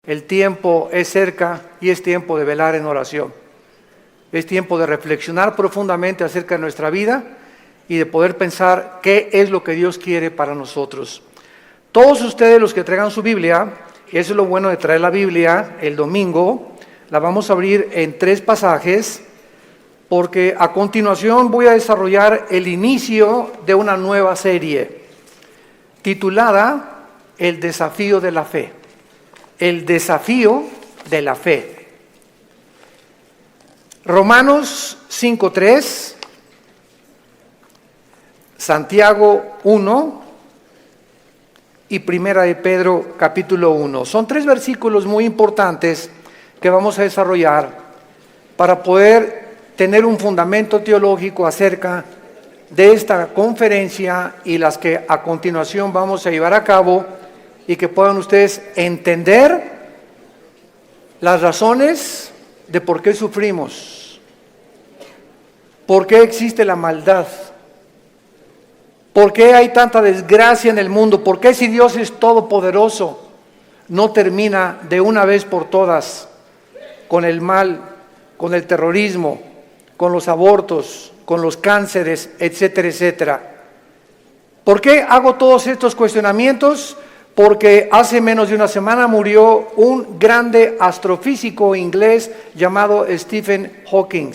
El tiempo es cerca y es tiempo de velar en oración. Es tiempo de reflexionar profundamente acerca de nuestra vida y de poder pensar qué es lo que Dios quiere para nosotros. Todos ustedes los que traigan su Biblia, eso es lo bueno de traer la Biblia el domingo, la vamos a abrir en 3 pasajes, porque a continuación voy a desarrollar el inicio de una nueva serie titulada El desafío de la fe. El desafío de la fe. Romanos 5:3, Santiago 1 y Primera de Pedro capítulo 1. Son 3 versículos muy importantes que vamos a desarrollar para poder tener un fundamento teológico acerca de esta conferencia y las que a continuación vamos a llevar a cabo, y que puedan ustedes entender las razones de por qué sufrimos, por qué existe la maldad, por qué hay tanta desgracia en el mundo, por qué si Dios es todopoderoso no termina de una vez por todas con el mal, con el terrorismo, con los abortos, con los cánceres, etcétera, etcétera. ¿Por qué hago todos estos cuestionamientos? Porque hace menos de una semana murió un grande astrofísico inglés llamado Stephen Hawking.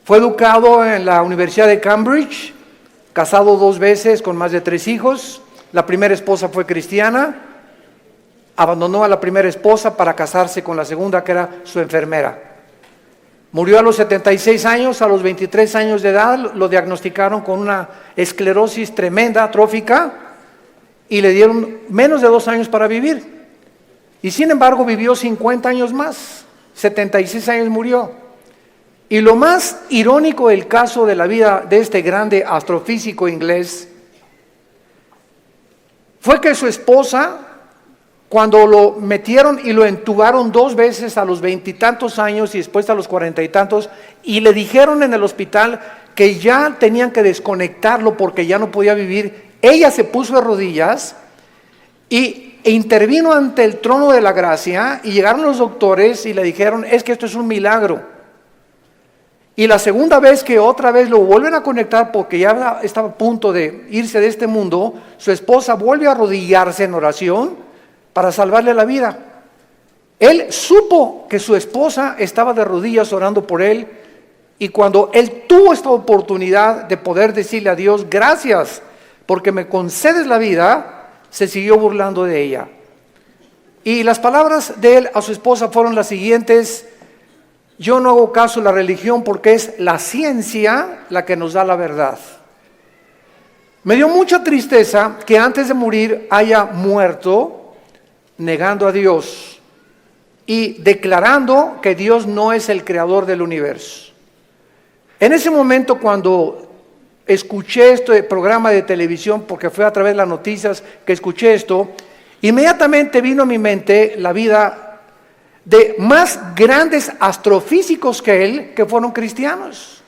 Fue educado en la Universidad de Cambridge, casado 2 veces con más de 3 hijos. La primera esposa fue cristiana, abandonó a la primera esposa para casarse con la segunda, que era su enfermera. Murió a los 76 años, a los 23 años de edad lo diagnosticaron con una esclerosis tremenda, atrófica, y le dieron menos de 2 años para vivir. Y sin embargo vivió 50 años más, 76 años murió. Y lo más irónico del caso de la vida de este grande astrofísico inglés fue que su esposa, cuando lo metieron y lo entubaron 2 veces a los 20 y tantos años y después a los 40 y tantos, y le dijeron en el hospital que ya tenían que desconectarlo porque ya no podía vivir, ella se puso de rodillas e intervino ante el trono de la gracia, y llegaron los doctores y le dijeron: es que esto es un milagro. Y la segunda vez que otra vez lo vuelven a conectar porque ya estaba a punto de irse de este mundo, su esposa vuelve a arrodillarse en oración para salvarle la vida. Él supo que su esposa estaba de rodillas orando por él, y cuando él tuvo esta oportunidad de poder decirle a Dios: gracias porque me concedes la vida, se siguió burlando de ella. Y las palabras de él a su esposa fueron las siguientes: yo no hago caso a la religión porque es la ciencia la que nos da la verdad. Me dio mucha tristeza que antes de morir haya muerto negando a Dios y declarando que Dios no es el creador del universo. En ese momento, cuando escuché este programa de televisión, porque fue a través de las noticias que escuché esto, inmediatamente vino a mi mente la vida de más grandes astrofísicos que él, que fueron cristianos.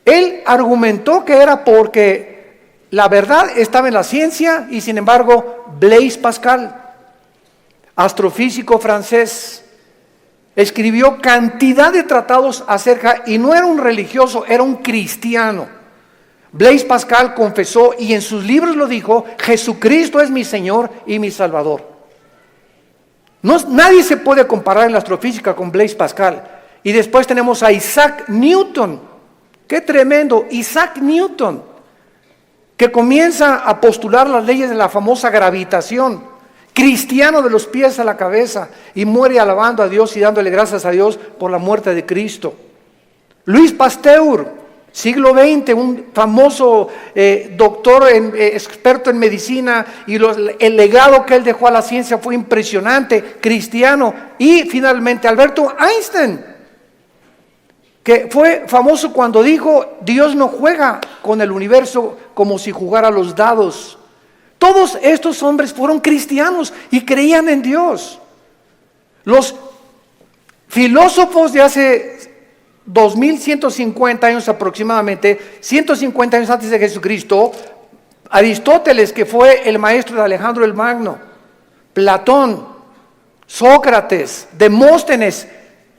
Él argumentó que era porque la verdad estaba en la ciencia, y sin embargo Blaise Pascal, astrofísico francés, escribió cantidad de tratados acerca, y no era un religioso, era un cristiano. Blaise Pascal confesó, y en sus libros lo dijo: Jesucristo es mi Señor y mi Salvador. Nadie se puede comparar en la astrofísica con Blaise Pascal. Y después tenemos a Isaac Newton. ¡Qué tremendo! Isaac Newton, que comienza a postular las leyes de la famosa gravitación, cristiano de los pies a la cabeza, y muere alabando a Dios y dándole gracias a Dios por la muerte de Cristo. Luis Pasteur, siglo XX, un famoso doctor, experto en medicina, y el legado que él dejó a la ciencia fue impresionante, cristiano. Y finalmente Alberto Einstein, que fue famoso cuando dijo: Dios no juega con el universo como si jugara a los dados. Todos estos hombres fueron cristianos y creían en Dios. Los filósofos de hace 2150 años aproximadamente, 150 años antes de Jesucristo, Aristóteles, que fue el maestro de Alejandro el Magno, Platón, Sócrates, Demóstenes,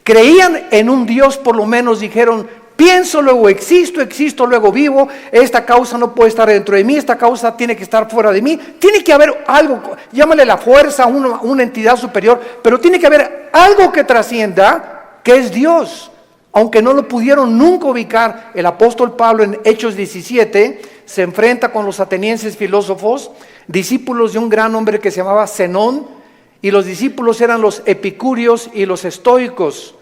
creían en un Dios, por lo menos dijeron, pienso, luego existo, existo, luego vivo, esta causa no puede estar dentro de mí, esta causa tiene que estar fuera de mí, tiene que haber algo, llámale la fuerza, una entidad superior, pero tiene que haber algo que trascienda, que es Dios. Aunque no lo pudieron nunca ubicar, el apóstol Pablo en Hechos 17 se enfrenta con los atenienses filósofos, discípulos de un gran hombre que se llamaba Zenón, y los discípulos eran los epicúreos y los estoicos.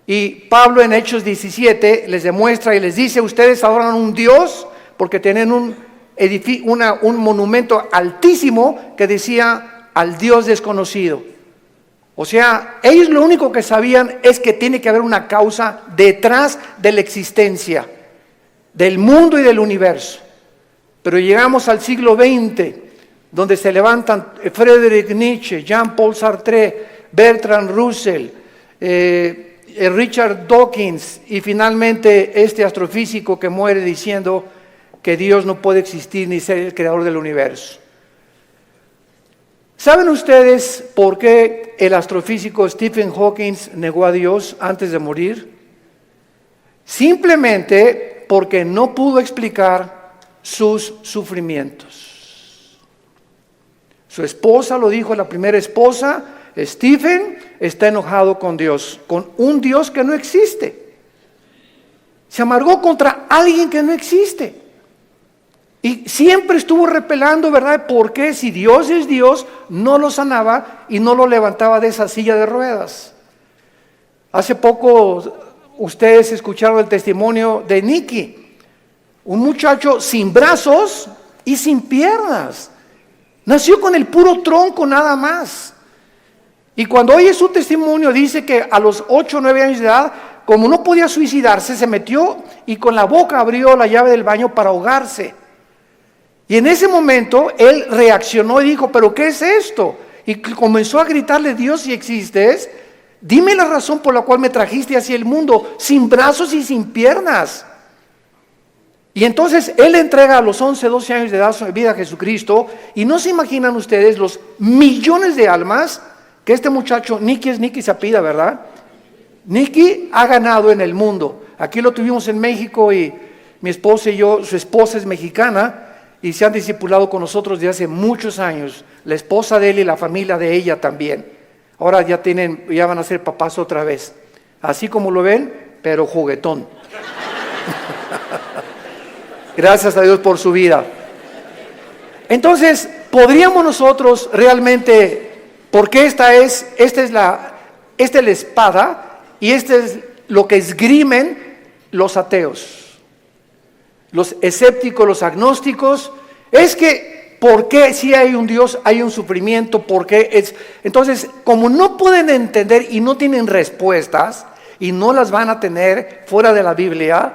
Y Pablo en Hechos 17 les demuestra y les dice, ustedes adoran un Dios porque tienen un monumento altísimo que decía al Dios desconocido. O sea, ellos lo único que sabían es que tiene que haber una causa detrás de la existencia del mundo y del universo. Pero llegamos al siglo XX, donde se levantan Friedrich Nietzsche, Jean-Paul Sartre, Bertrand Russell, Richard Dawkins y finalmente este astrofísico que muere diciendo que Dios no puede existir ni ser el creador del universo. ¿Saben ustedes por qué el astrofísico Stephen Hawking negó a Dios antes de morir? Simplemente porque no pudo explicar sus sufrimientos. Su esposa lo dijo, la primera esposa, Stephen está enojado con Dios, con un Dios que no existe. Se amargó contra alguien que no existe. Y siempre estuvo repelando, ¿verdad? ¿Por qué si Dios es Dios, no lo sanaba y no lo levantaba de esa silla de ruedas? Hace poco ustedes escucharon el testimonio de Nicky, un muchacho sin brazos y sin piernas. Nació con el puro tronco nada más. Y cuando oye su testimonio dice que a los 8 o 9 años de edad, como no podía suicidarse, se metió y con la boca abrió la llave del baño para ahogarse. Y en ese momento él reaccionó y dijo, ¿pero qué es esto? Y comenzó a gritarle, Dios, si existes, dime la razón por la cual me trajiste hacia el mundo, sin brazos y sin piernas. Y entonces él entrega a los 11, 12 años de edad su vida a Jesucristo, y no se imaginan ustedes los millones de almas que este muchacho, Nicky se apellida, ¿verdad? Nicky ha ganado en el mundo. Aquí lo tuvimos en México y mi esposa y yo, su esposa es mexicana, y se han discipulado con nosotros desde hace muchos años, la esposa de él y la familia de ella también. Ahora ya van a ser papás otra vez, así como lo ven, pero juguetón. Gracias a Dios por su vida. Entonces, podríamos nosotros realmente, porque esta es la espada y este es lo que esgrimen los ateos. Los escépticos, los agnósticos, es que, ¿por qué si hay un Dios, hay un sufrimiento? ¿Por qué es? Entonces, como no pueden entender y no tienen respuestas, y no las van a tener fuera de la Biblia,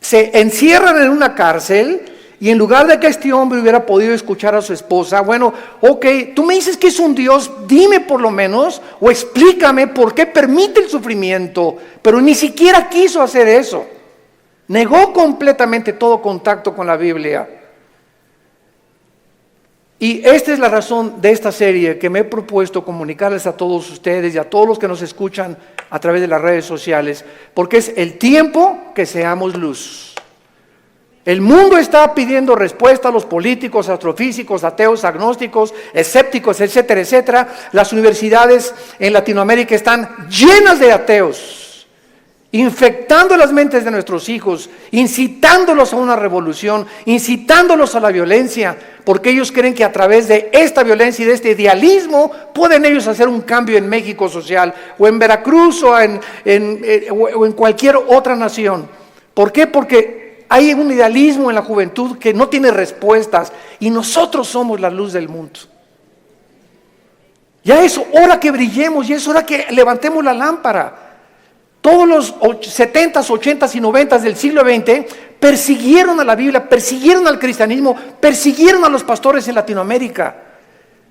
se encierran en una cárcel, y en lugar de que este hombre hubiera podido escuchar a su esposa, bueno, ok, tú me dices que es un Dios, dime por lo menos, o explícame por qué permite el sufrimiento, pero ni siquiera quiso hacer eso. Negó completamente todo contacto con la Biblia. Y esta es la razón de esta serie que me he propuesto comunicarles a todos ustedes y a todos los que nos escuchan a través de las redes sociales, porque es el tiempo que seamos luz. El mundo está pidiendo respuesta a los políticos, astrofísicos, ateos, agnósticos, escépticos, etcétera, etcétera. Las universidades en Latinoamérica están llenas de ateos, infectando las mentes de nuestros hijos, incitándolos a una revolución, incitándolos a la violencia, porque ellos creen que a través de esta violencia y de este idealismo pueden ellos hacer un cambio en México social, o en Veracruz, o en cualquier otra nación. ¿Por qué? Porque hay un idealismo en la juventud que no tiene respuestas, y nosotros somos la luz del mundo. Ya es hora que brillemos, ya es hora que levantemos la lámpara. Todos los 70s, 80s y 90s del siglo XX persiguieron a la Biblia, persiguieron al cristianismo, persiguieron a los pastores en Latinoamérica.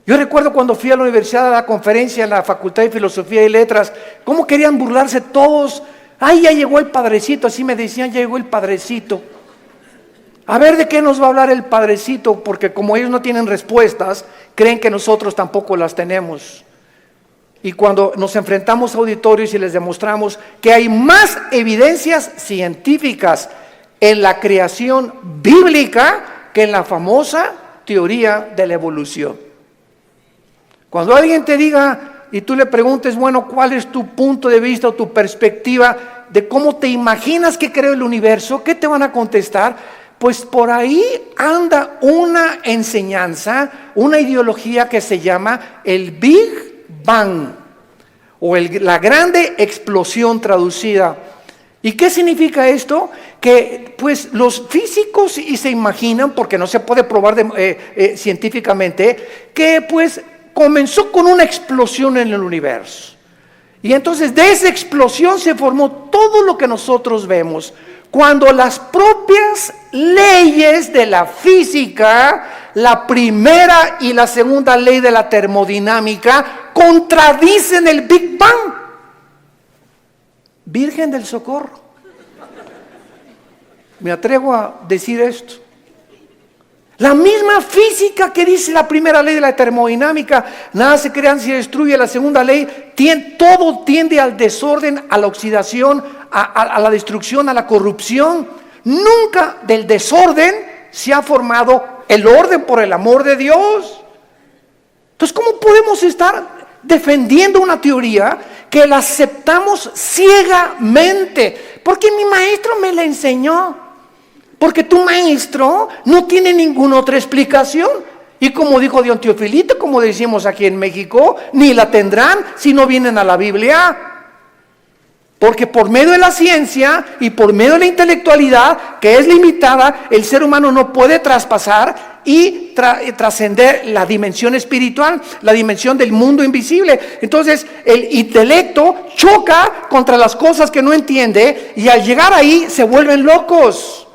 Yo recuerdo cuando fui a la universidad a la conferencia en la Facultad de Filosofía y Letras, cómo querían burlarse todos. Ay, ya llegó el padrecito, así me decían, ya llegó el padrecito. A ver de qué nos va a hablar el Padrecito, porque como ellos no tienen respuestas, creen que nosotros tampoco las tenemos. Y cuando nos enfrentamos a auditorios y les demostramos que hay más evidencias científicas en la creación bíblica que en la famosa teoría de la evolución. Cuando alguien te diga y tú le preguntes, bueno, ¿cuál es tu punto de vista o tu perspectiva de cómo te imaginas que creó el universo? ¿Qué te van a contestar? Pues por ahí anda una enseñanza, una ideología que se llama el Big Bang o la grande explosión traducida. ¿Y qué significa esto? Que pues los físicos y se imaginan, porque no se puede probar científicamente, que pues comenzó con una explosión en el universo. Y entonces de esa explosión se formó todo lo que nosotros vemos. Cuando las propias leyes de la física, la primera y la segunda ley de la termodinámica, contradicen el Big Bang. Virgen del Socorro. Me atrevo a decir esto. La misma física que dice la primera ley de la termodinámica, nada se crea ni se destruye, la segunda ley, todo tiende al desorden, a la oxidación, a la destrucción, a la corrupción. Nunca del desorden se ha formado el orden, por el amor de Dios. Entonces, ¿cómo podemos estar defendiendo una teoría que la aceptamos ciegamente? Porque mi maestro me la enseñó. Porque tu maestro no tiene ninguna otra explicación. Y como dijo Don Teofilito, como decimos aquí en México, ni la tendrán si no vienen a la Biblia. Porque por medio de la ciencia y por medio de la intelectualidad, que es limitada, el ser humano no puede traspasar y trascender la dimensión espiritual, la dimensión del mundo invisible. Entonces el intelecto choca contra las cosas que no entiende y al llegar ahí se vuelven locos.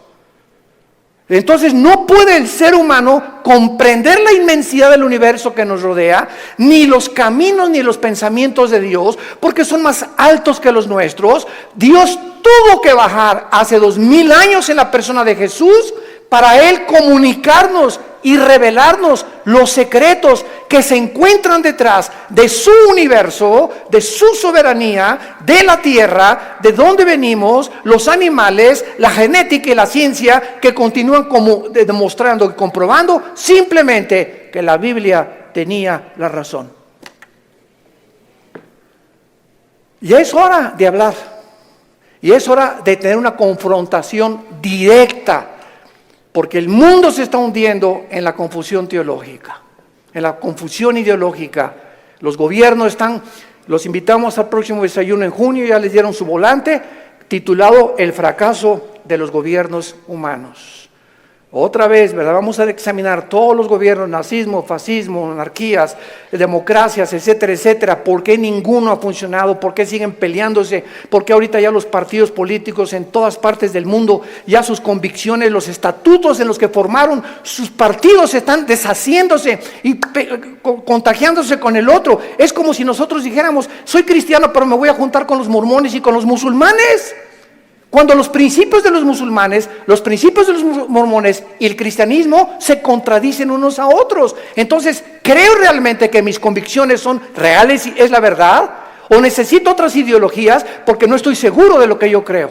Entonces no puede el ser humano comprender la inmensidad del universo que nos rodea, ni los caminos ni los pensamientos de Dios, porque son más altos que los nuestros. Dios tuvo que bajar hace 2000 años en la persona de Jesús para Él comunicarnos y revelarnos los secretos que se encuentran detrás de su universo, de su soberanía, de la tierra, de dónde venimos, los animales, la genética y la ciencia que continúan como demostrando y comprobando simplemente que la Biblia tenía la razón. Y es hora de hablar, y es hora de tener una confrontación directa. Porque el mundo se está hundiendo en la confusión teológica, en la confusión ideológica. Los gobiernos los invitamos al próximo desayuno en junio, ya les dieron su volante, titulado El fracaso de los gobiernos humanos. Otra vez, ¿verdad? Vamos a examinar todos los gobiernos, nazismo, fascismo, monarquías, democracias, etcétera, etcétera. ¿Por qué ninguno ha funcionado? ¿Por qué siguen peleándose? ¿Por qué ahorita ya los partidos políticos en todas partes del mundo, ya sus convicciones, los estatutos en los que formaron sus partidos están deshaciéndose y contagiándose con el otro? Es como si nosotros dijéramos, soy cristiano pero me voy a juntar con los mormones y con los musulmanes. Cuando los principios de los musulmanes, los principios de los mormones y el cristianismo se contradicen unos a otros. Entonces, ¿creo realmente que mis convicciones son reales y es la verdad? ¿O necesito otras ideologías porque no estoy seguro de lo que yo creo?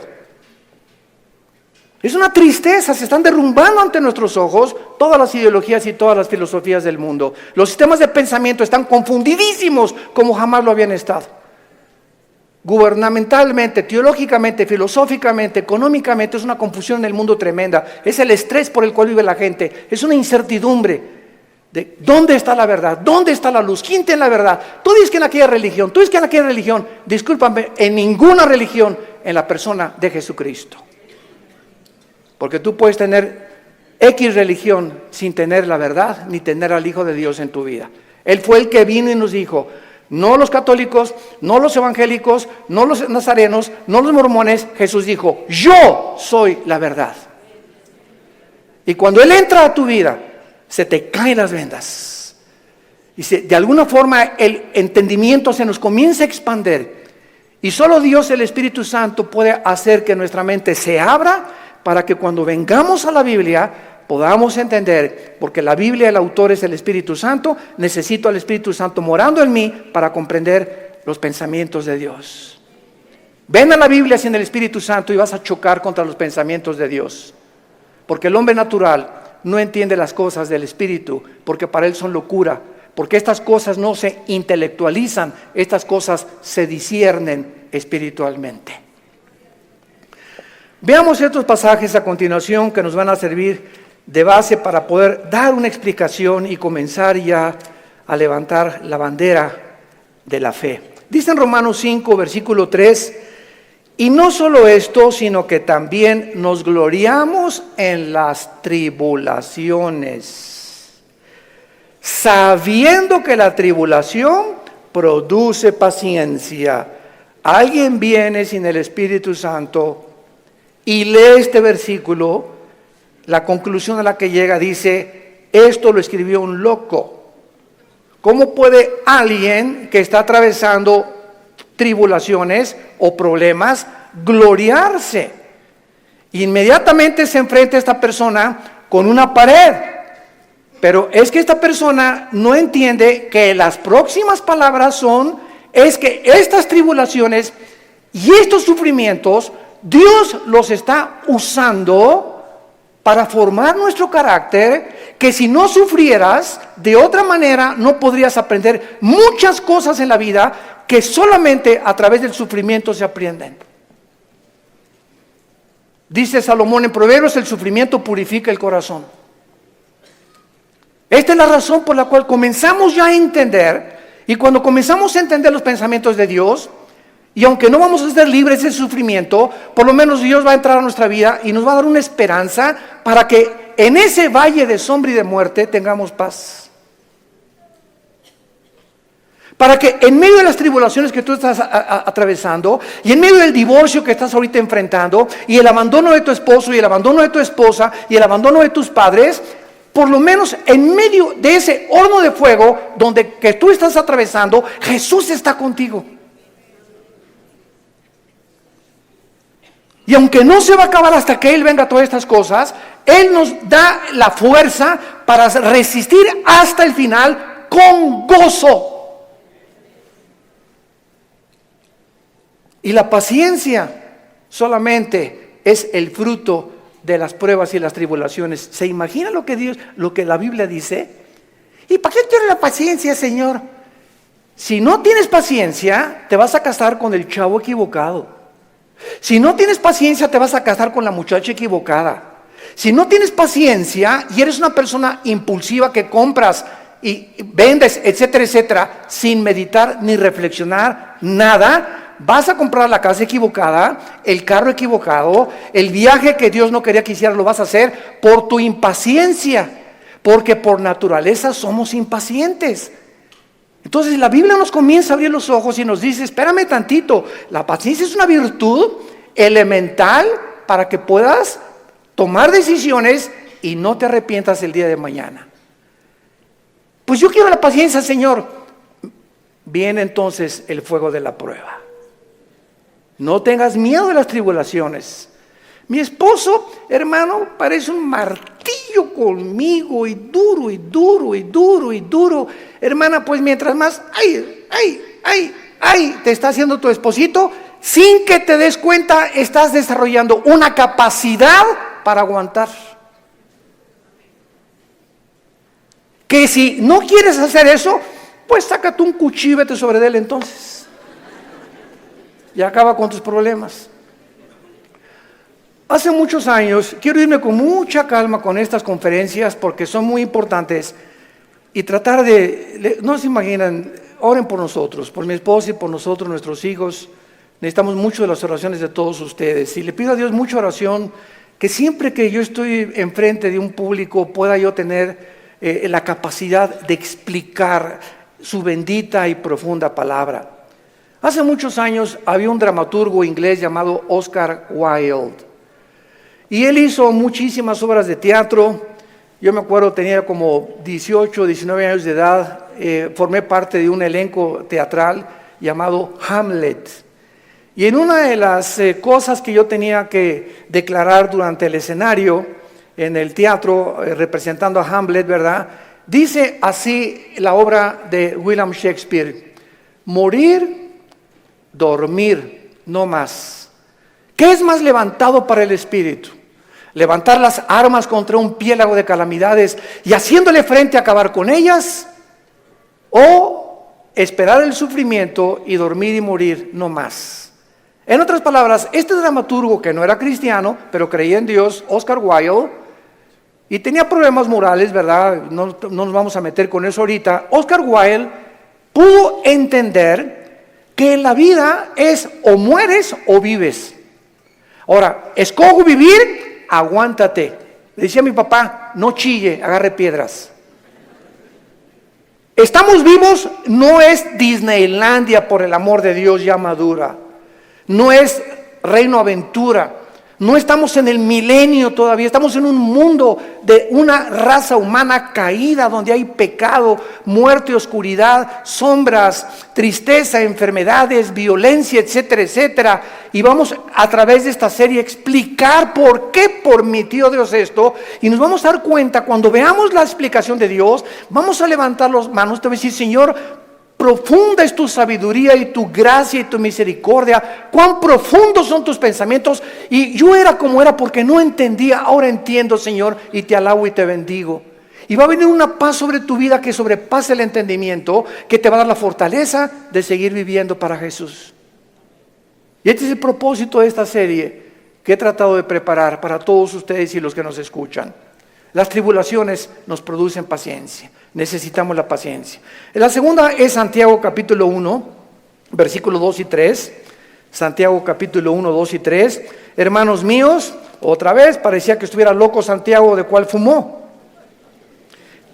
Es una tristeza, se están derrumbando ante nuestros ojos todas las ideologías y todas las filosofías del mundo. Los sistemas de pensamiento están confundidísimos como jamás lo habían estado. Gubernamentalmente, teológicamente, filosóficamente, económicamente, es una confusión en el mundo tremenda. Es el estrés por el cual vive la gente. Es una incertidumbre de dónde está la verdad, dónde está la luz, quién tiene la verdad. Tú dices que en aquella religión, tú dices que en aquella religión. Discúlpame, en ninguna religión en la persona de Jesucristo. Porque tú puedes tener X religión sin tener la verdad, ni tener al Hijo de Dios en tu vida. Él fue el que vino y nos dijo, no los católicos, no los evangélicos, no los nazarenos, no los mormones. Jesús dijo, yo soy la verdad. Y cuando Él entra a tu vida, se te caen las vendas. Y de alguna forma el entendimiento se nos comienza a expandir. Y solo Dios, el Espíritu Santo, puede hacer que nuestra mente se abra para que cuando vengamos a la Biblia podamos entender, porque la Biblia, el autor es el Espíritu Santo, necesito al Espíritu Santo morando en mí para comprender los pensamientos de Dios. Ven a la Biblia sin el Espíritu Santo y vas a chocar contra los pensamientos de Dios, porque el hombre natural no entiende las cosas del Espíritu, porque para él son locura, porque estas cosas no se intelectualizan, estas cosas se disciernen espiritualmente. Veamos estos pasajes a continuación que nos van a servir de base para poder dar una explicación y comenzar ya a levantar la bandera de la fe. Dice en Romanos 5, versículo 3, y no solo esto, sino que también nos gloriamos en las tribulaciones, sabiendo que la tribulación produce paciencia. Alguien viene sin el Espíritu Santo y lee este versículo, la conclusión a la que llega dice, esto lo escribió un loco. ¿Cómo puede alguien que está atravesando tribulaciones o problemas gloriarse? Inmediatamente se enfrenta esta persona con una pared. Pero es que esta persona no entiende que las próximas palabras es que estas tribulaciones y estos sufrimientos, Dios los está usando para formar nuestro carácter, que si no sufrieras, de otra manera no podrías aprender muchas cosas en la vida que solamente a través del sufrimiento se aprenden. Dice Salomón en Proverbios, el sufrimiento purifica el corazón. Esta es la razón por la cual comenzamos ya a entender, y cuando comenzamos a entender los pensamientos de Dios, y aunque no vamos a ser libres del sufrimiento, por lo menos Dios va a entrar a nuestra vida y nos va a dar una esperanza para que en ese valle de sombra y de muerte tengamos paz. Para que en medio de las tribulaciones que tú estás atravesando, y en medio del divorcio que estás ahorita enfrentando, y el abandono de tu esposo, y el abandono de tu esposa, y el abandono de tus padres, por lo menos en medio de ese horno de fuego que tú estás atravesando, Jesús está contigo. Y aunque no se va a acabar hasta que Él venga a todas estas cosas, Él nos da la fuerza para resistir hasta el final con gozo. Y la paciencia solamente es el fruto de las pruebas y las tribulaciones. ¿Se imagina lo que la Biblia dice? ¿Y para qué quiere la paciencia, Señor? Si no tienes paciencia, te vas a casar con el chavo equivocado. Si no tienes paciencia, te vas a casar con la muchacha equivocada. Si no tienes paciencia y eres una persona impulsiva que compras y vendes, etcétera, etcétera, sin meditar ni reflexionar nada, vas a comprar la casa equivocada, el carro equivocado, el viaje que Dios no quería que hicieras lo vas a hacer por tu impaciencia, porque por naturaleza somos impacientes. Entonces la Biblia nos comienza a abrir los ojos y nos dice, espérame tantito, la paciencia es una virtud elemental para que puedas tomar decisiones y no te arrepientas el día de mañana. Pues yo quiero la paciencia, Señor. Viene entonces el fuego de la prueba. No tengas miedo de las tribulaciones. Mi esposo, hermano, parece un martillo conmigo y duro y duro y duro y duro. Hermana, pues mientras más, te está haciendo tu esposito, sin que te des cuenta, estás desarrollando una capacidad para aguantar. Que si no quieres hacer eso, pues sácate un cuchillo y vete sobre él entonces. Y acaba con tus problemas. Hace muchos años, quiero irme con mucha calma con estas conferencias porque son muy importantes y tratar no se imaginan, oren por nosotros, por mi esposa y por nosotros, nuestros hijos. Necesitamos mucho de las oraciones de todos ustedes y le pido a Dios mucha oración, que siempre que yo estoy enfrente de un público pueda yo tener la capacidad de explicar su bendita y profunda palabra. Hace muchos años había un dramaturgo inglés llamado Oscar Wilde. Y él hizo muchísimas obras de teatro. Yo me acuerdo, tenía como 18, 19 años de edad. Formé parte de un elenco teatral llamado Hamlet. Y en una de las cosas que yo tenía que declarar durante el escenario, en el teatro, representando a Hamlet, ¿verdad? Dice así la obra de William Shakespeare: morir, dormir, no más. ¿Qué es más levantado para el espíritu? ¿Levantar las armas contra un piélago de calamidades y haciéndole frente a acabar con ellas? ¿O esperar el sufrimiento y dormir y morir no más? En otras palabras, este dramaturgo, que no era cristiano, pero creía en Dios, Oscar Wilde, y tenía problemas morales, ¿verdad? No nos vamos a meter con eso ahorita. Oscar Wilde pudo entender que la vida es o mueres o vives. Ahora, escojo vivir, aguántate. Le decía a mi papá, no chille, agarre piedras. Estamos vivos, no es Disneylandia, por el amor de Dios, ya madura. No es Reino Aventura. No estamos en el milenio todavía, estamos en un mundo de una raza humana caída, donde hay pecado, muerte, oscuridad, sombras, tristeza, enfermedades, violencia, etcétera, etcétera. Y vamos a través de esta serie a explicar por qué permitió Dios esto. Y nos vamos a dar cuenta, cuando veamos la explicación de Dios, vamos a levantar las manos, te voy a decir: Señor, profunda es tu sabiduría y tu gracia y tu misericordia. Cuán profundos son tus pensamientos. Y yo era como era porque no entendía. Ahora entiendo, Señor, y te alabo y te bendigo. Y va a venir una paz sobre tu vida que sobrepase el entendimiento, que te va a dar la fortaleza de seguir viviendo para Jesús. Y este es el propósito de esta serie que he tratado de preparar para todos ustedes y los que nos escuchan. Las tribulaciones nos producen paciencia. Necesitamos la paciencia. La segunda es Santiago capítulo 1, versículos 2 y 3. Santiago capítulo 1, 2 y 3. Hermanos míos, otra vez, parecía que estuviera loco Santiago, de cuál fumó.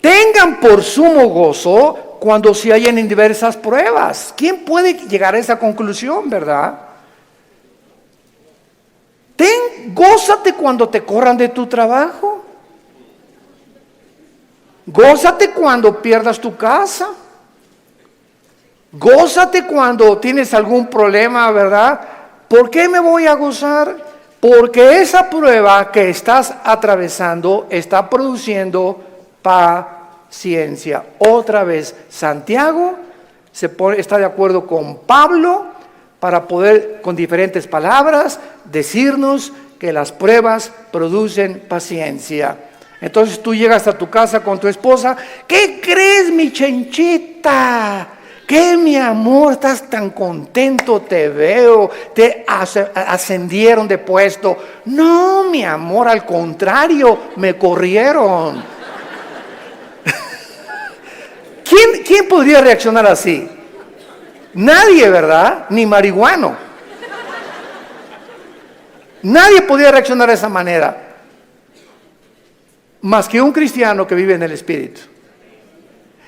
Tengan por sumo gozo cuando se hallen en diversas pruebas. ¿Quién puede llegar a esa conclusión, verdad? Gózate cuando te corran de tu trabajo. Gózate cuando pierdas tu casa. Gózate cuando tienes algún problema, ¿verdad? ¿Por qué me voy a gozar? Porque esa prueba que estás atravesando está produciendo paciencia. Otra vez, Santiago está de acuerdo con Pablo para poder, con diferentes palabras, decirnos que las pruebas producen paciencia. Entonces tú llegas a tu casa con tu esposa: ¿qué crees, mi chenchita? ¿Qué, mi amor? Estás tan contento, te veo, te ascendieron de puesto. No, mi amor, al contrario, me corrieron. ¿Quién podría reaccionar así? Nadie, ¿verdad? Ni marihuano. Nadie podría reaccionar de esa manera, más que un cristiano que vive en el Espíritu.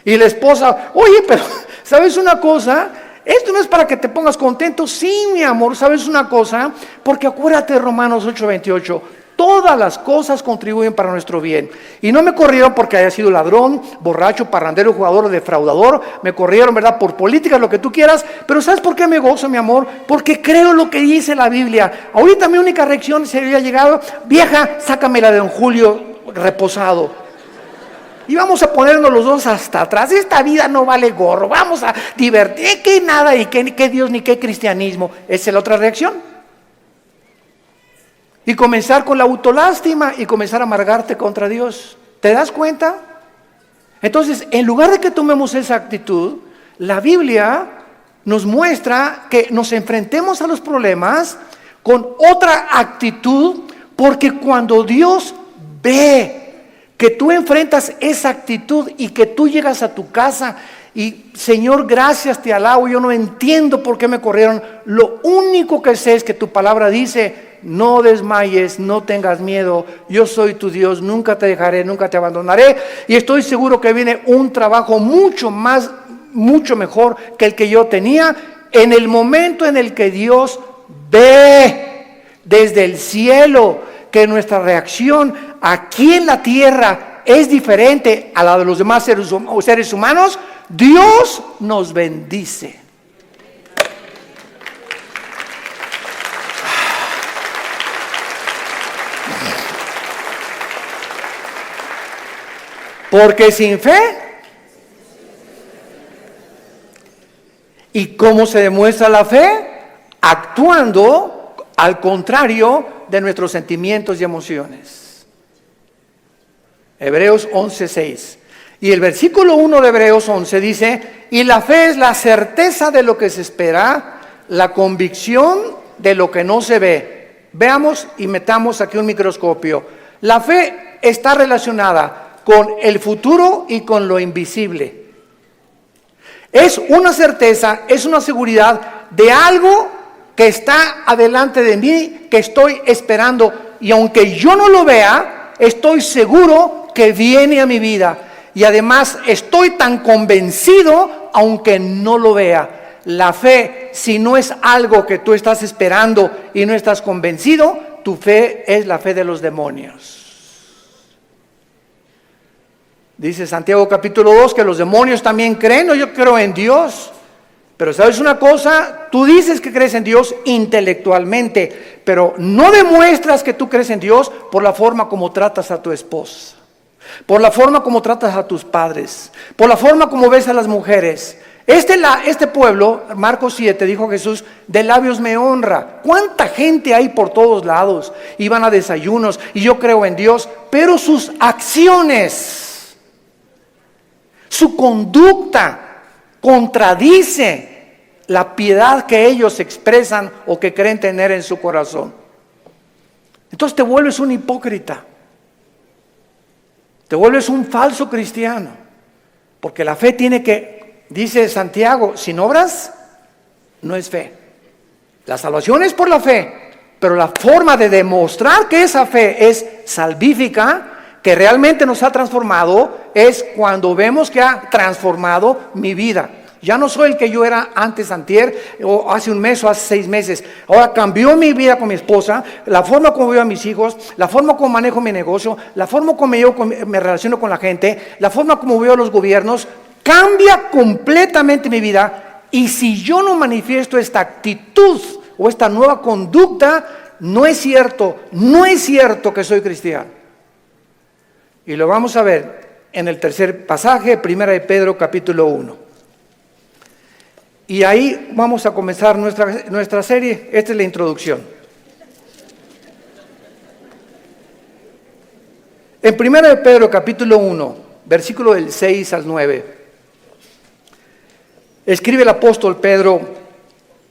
Y la esposa: oye, pero ¿sabes una cosa? Esto no es para que te pongas contento. Sí, mi amor, ¿sabes una cosa? Porque acuérdate de Romanos 8:28. Todas las cosas contribuyen para nuestro bien. Y no me corrieron porque haya sido ladrón, borracho, parrandero, jugador o defraudador. Me corrieron, ¿verdad?, por políticas, lo que tú quieras. Pero ¿sabes por qué me gozo, mi amor? Porque creo lo que dice la Biblia. Ahorita mi única reacción se había llegado: vieja, sácamela de don Julio reposado. Y vamos a ponernos los dos hasta atrás. Esta vida no vale gorro. Vamos a divertir. Que nada, y que Dios ni qué cristianismo. Esa es la otra reacción. Y comenzar con la autolástima y comenzar a amargarte contra Dios. ¿Te das cuenta? Entonces, en lugar de que tomemos esa actitud, la Biblia nos muestra que nos enfrentemos a los problemas con otra actitud, porque cuando Dios ve que tú enfrentas esa actitud y que tú llegas a tu casa y: Señor, gracias, te alabo, yo no entiendo por qué me corrieron, lo único que sé es que tu palabra dice: no desmayes, no tengas miedo, yo soy tu Dios, nunca te dejaré, nunca te abandonaré. Y estoy seguro que viene un trabajo mucho mejor que el que yo tenía, en el momento en el que Dios ve desde el cielo que nuestra reacción aquí en la tierra es diferente a la de los demás seres humanos. Dios nos bendice. Porque sin fe. ¿Y cómo se demuestra la fe? Actuando al contrario de nuestros sentimientos y emociones. Hebreos 11:6. Y el versículo 1 de Hebreos 11 dice: y la fe es la certeza de lo que se espera, la convicción de lo que no se ve. Veamos y metamos aquí un microscopio. La fe está relacionada con el futuro y con lo invisible. Es una certeza, es una seguridad de algo que está adelante de mí, que estoy esperando. Y aunque yo no lo vea, estoy seguro que viene a mi vida. Y además estoy tan convencido, aunque no lo vea. La fe, si no es algo que tú estás esperando y no estás convencido, tu fe es la fe de los demonios. Dice Santiago capítulo 2 que los demonios también creen. No, yo creo en Dios. Pero ¿sabes una cosa? Tú dices que crees en Dios intelectualmente, pero no demuestras que tú crees en Dios por la forma como tratas a tu esposa, por la forma como tratas a tus padres, por la forma como ves a las mujeres. Este pueblo, Marcos 7, dijo Jesús, de labios me honra. ¿Cuánta gente hay por todos lados? Iban a desayunos y yo creo en Dios, pero sus acciones, su conducta contradice la piedad que ellos expresan o que creen tener en su corazón. Entonces te vuelves un hipócrita, te vuelves un falso cristiano, porque la fe tiene que, dice Santiago, sin obras no es fe. La salvación es por la fe, pero la forma de demostrar que esa fe es salvífica, que realmente nos ha transformado, es cuando vemos que ha transformado mi vida. Ya no soy el que yo era antes, antier, o hace un mes o hace 6 meses. Ahora cambió mi vida con mi esposa, la forma como veo a mis hijos, la forma como manejo mi negocio, la forma como me relaciono con la gente, la forma como veo a los gobiernos. Cambia completamente mi vida. Y si yo no manifiesto esta actitud o esta nueva conducta, no es cierto que soy cristiano. Y lo vamos a ver en el tercer pasaje, 1 de Pedro capítulo 1. Y ahí vamos a comenzar nuestra serie. Esta es la introducción. En 1 de Pedro capítulo 1, versículo del 6 al 9, escribe el apóstol Pedro,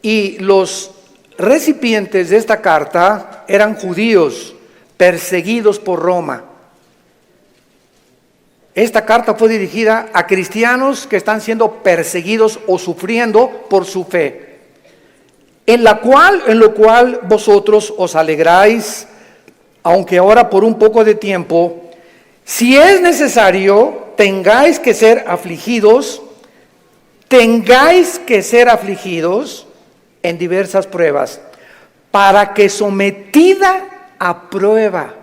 y los recipientes de esta carta eran judíos perseguidos por Roma. Esta carta fue dirigida a cristianos que están siendo perseguidos o sufriendo por su fe, en lo cual vosotros os alegráis, aunque ahora por un poco de tiempo, si es necesario, tengáis que ser afligidos en diversas pruebas, para que sometida a prueba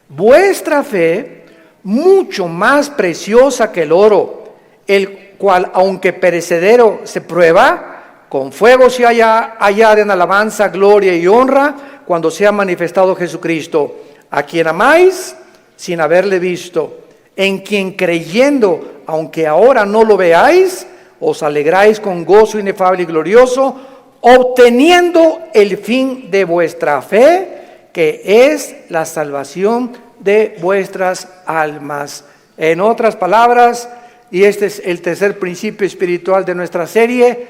vuestra fe, mucho más preciosa que el oro, el cual, aunque perecedero, se prueba, con fuego se hallare en alabanza, gloria y honra, cuando sea manifestado Jesucristo, a quien amáis sin haberle visto, en quien creyendo, aunque ahora no lo veáis, os alegráis con gozo inefable y glorioso, obteniendo el fin de vuestra fe, que es la salvación de vuestras almas. En otras palabras, y este es el tercer principio espiritual de nuestra serie,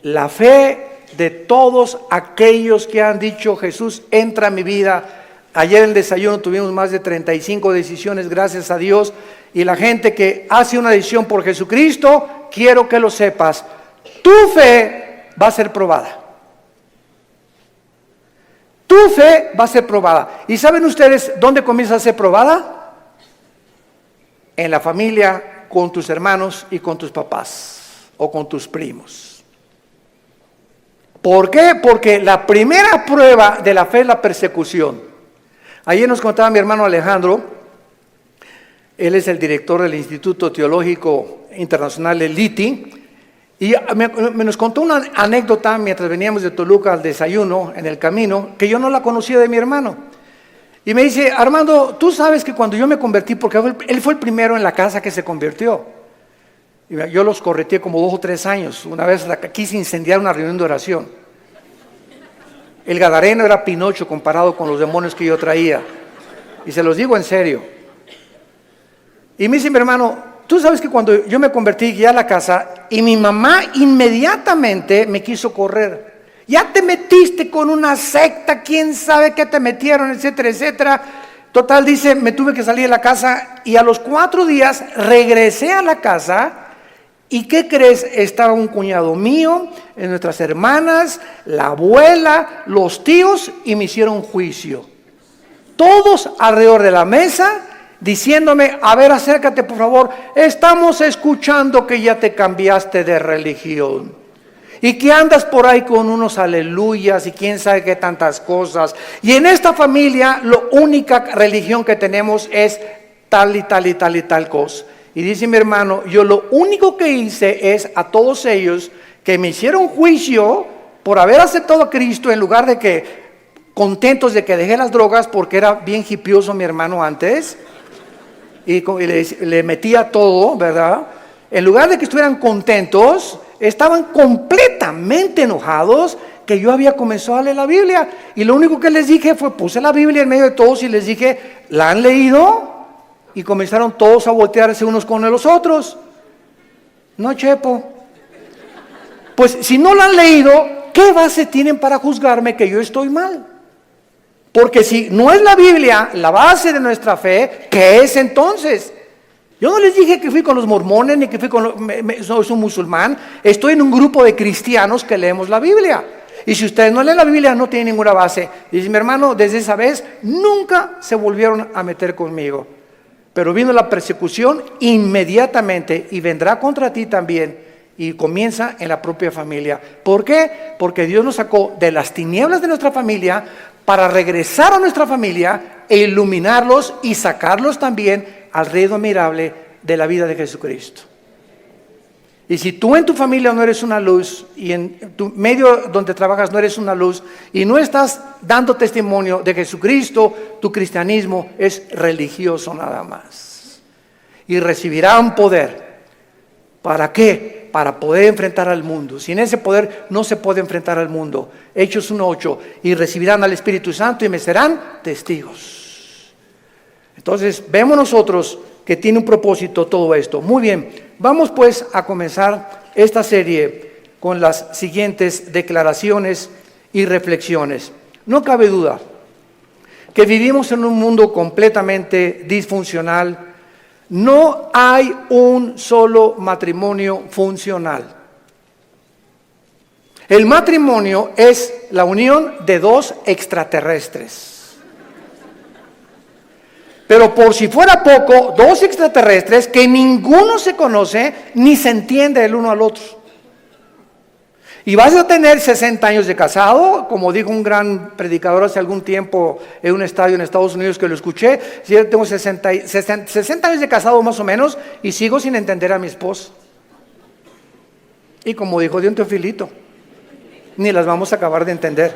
la fe de todos aquellos que han dicho: Jesús, entra a mi vida. Ayer en el desayuno tuvimos más de 35 decisiones, gracias a Dios, y la gente que hace una decisión por Jesucristo, quiero que lo sepas, tu fe va a ser probada. Tu fe va a ser probada. ¿Y saben ustedes dónde comienza a ser probada? En la familia, con tus hermanos y con tus papás o con tus primos. ¿Por qué? Porque la primera prueba de la fe es la persecución. Ayer nos contaba mi hermano Alejandro, él es el director del Instituto Teológico Internacional, el ITI, y nos contó una anécdota mientras veníamos de Toluca al desayuno, en el camino, que yo no la conocía de mi hermano. Y me dice, Armando, tú sabes que cuando yo me convertí, porque él fue el primero en la casa que se convirtió. Y yo los correteé como 2 o 3 años. Una vez quise incendiar una reunión de oración. El gadareno era Pinocho comparado con los demonios que yo traía. Y se los digo en serio. Y me dice mi hermano, tú sabes que cuando yo me convertí, llegué a la casa y mi mamá inmediatamente me quiso correr. Ya te metiste con una secta, quién sabe qué te metieron, etcétera, etcétera. Total, dice, me tuve que salir de la casa y a los 4 días regresé a la casa. ¿Y qué crees? Estaba un cuñado mío, nuestras hermanas, la abuela, los tíos, y me hicieron juicio. Todos alrededor de la mesa, diciéndome, a ver, acércate por favor, estamos escuchando que ya te cambiaste de religión. Y que andas por ahí con unos aleluyas y quién sabe qué tantas cosas. Y en esta familia, la única religión que tenemos es tal y tal y tal y tal cosa. Y dice mi hermano, yo lo único que hice es a todos ellos que me hicieron juicio por haber aceptado a Cristo en lugar de que contentos de que dejé las drogas porque era bien hipioso mi hermano antes y le metía todo, ¿verdad? En lugar de que estuvieran contentos, estaban completamente enojados que yo había comenzado a leer la Biblia. Y lo único que les dije fue, puse la Biblia en medio de todos y les dije, ¿la han leído? Y comenzaron todos a voltearse unos con los otros. No, Chepo. Pues si no la han leído, ¿qué base tienen para juzgarme que yo estoy mal? Porque si no es la Biblia la base de nuestra fe, ¿qué es entonces? Yo no les dije que fui con los mormones ni que fui con soy un musulmán. Estoy en un grupo de cristianos que leemos la Biblia. Y si ustedes no leen la Biblia, no tienen ninguna base. Dice mi hermano, desde esa vez nunca se volvieron a meter conmigo. Pero vino la persecución inmediatamente y vendrá contra ti también y comienza en la propia familia. ¿Por qué? Porque Dios nos sacó de las tinieblas de nuestra familia para regresar a nuestra familia e iluminarlos y sacarlos también al reino admirable de la vida de Jesucristo. Y si tú en tu familia no eres una luz y en tu medio donde trabajas no eres una luz y no estás dando testimonio de Jesucristo, tu cristianismo es religioso nada más. Y recibirán poder. ¿Para qué? Para poder enfrentar al mundo. Sin ese poder no se puede enfrentar al mundo. Hechos 1:8. Y recibirán al Espíritu Santo y me serán testigos. Entonces vemos nosotros que tiene un propósito todo esto. Muy bien. Vamos pues a comenzar esta serie con las siguientes declaraciones y reflexiones. No cabe duda que vivimos en un mundo completamente disfuncional. No hay un solo matrimonio funcional. El matrimonio es la unión de 2 extraterrestres. Pero por si fuera poco, 2 extraterrestres que ninguno se conoce ni se entiende el uno al otro. Y vas a tener 60 años de casado, como dijo un gran predicador hace algún tiempo en un estadio en Estados Unidos que lo escuché. Yo tengo 60 años de casado más o menos y sigo sin entender a mi esposa. Y como dijo Dios Teofilito, ni las vamos a acabar de entender.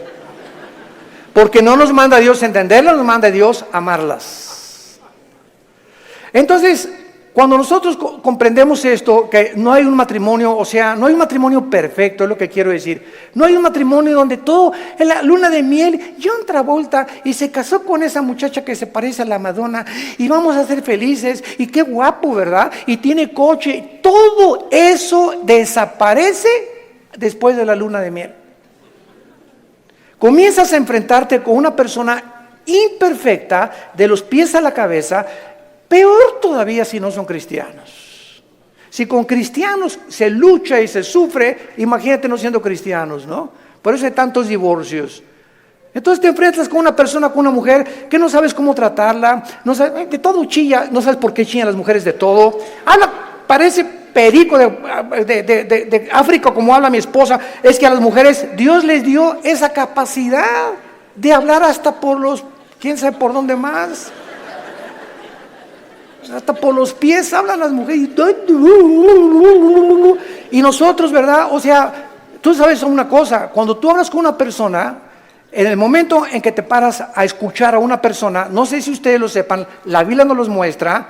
Porque no nos manda Dios entenderlas, nos manda Dios amarlas. Entonces, cuando nosotros comprendemos esto, que no hay un matrimonio, o sea, no hay un matrimonio perfecto, es lo que quiero decir. No hay un matrimonio donde todo, en la luna de miel, John Travolta, y se casó con esa muchacha que se parece a la Madonna, y vamos a ser felices, y qué guapo, ¿verdad? Y tiene coche, todo eso desaparece después de la luna de miel. Comienzas a enfrentarte con una persona imperfecta, de los pies a la cabeza. Peor todavía si no son cristianos. Si con cristianos se lucha y se sufre, imagínate no siendo cristianos, ¿no? Por eso hay tantos divorcios. Entonces te enfrentas con una persona, con una mujer, que no sabes cómo tratarla, no sabes, de todo chilla, no sabes por qué chillan las mujeres de todo. Habla, parece perico de África como habla mi esposa. Es que a las mujeres Dios les dio esa capacidad de hablar hasta por los, quién sabe por dónde más. Hasta por los pies hablan las mujeres. Y nosotros, ¿verdad? O sea, tú sabes una cosa, cuando tú hablas con una persona, En el momento en que te paras a escuchar a una persona, no sé si ustedes lo sepan, la Biblia nos los muestra,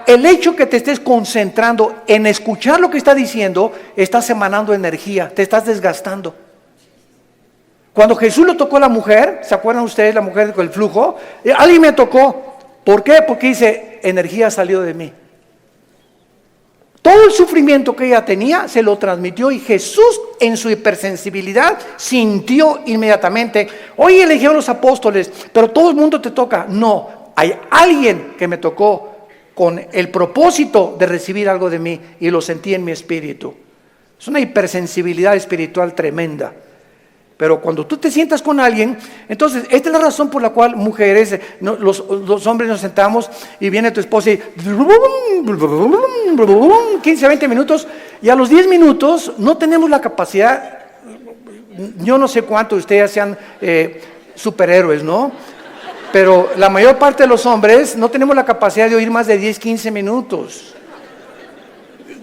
el hecho que te estés concentrando en escuchar lo que está diciendo, estás emanando energía, te estás desgastando. Cuando Jesús le tocó a la mujer, ¿se acuerdan ustedes la mujer con el flujo? Alguien me tocó. ¿Por qué? Porque dice, energía salió de mí. Todo el sufrimiento que ella tenía se lo transmitió y Jesús en su hipersensibilidad sintió inmediatamente. Hoy eligieron los apóstoles, pero todo el mundo te toca. No, hay alguien que me tocó con el propósito de recibir algo de mí y lo sentí en mi espíritu. Es una hipersensibilidad espiritual tremenda. Pero cuando tú te sientas con alguien, entonces esta es la razón por la cual mujeres, los hombres nos sentamos y viene tu esposa y 15, 20 minutos y a los 10 minutos no tenemos la capacidad, yo no sé cuántos de ustedes sean superhéroes, ¿no? Pero la mayor parte de los hombres no tenemos la capacidad de oír más de 10, 15 minutos.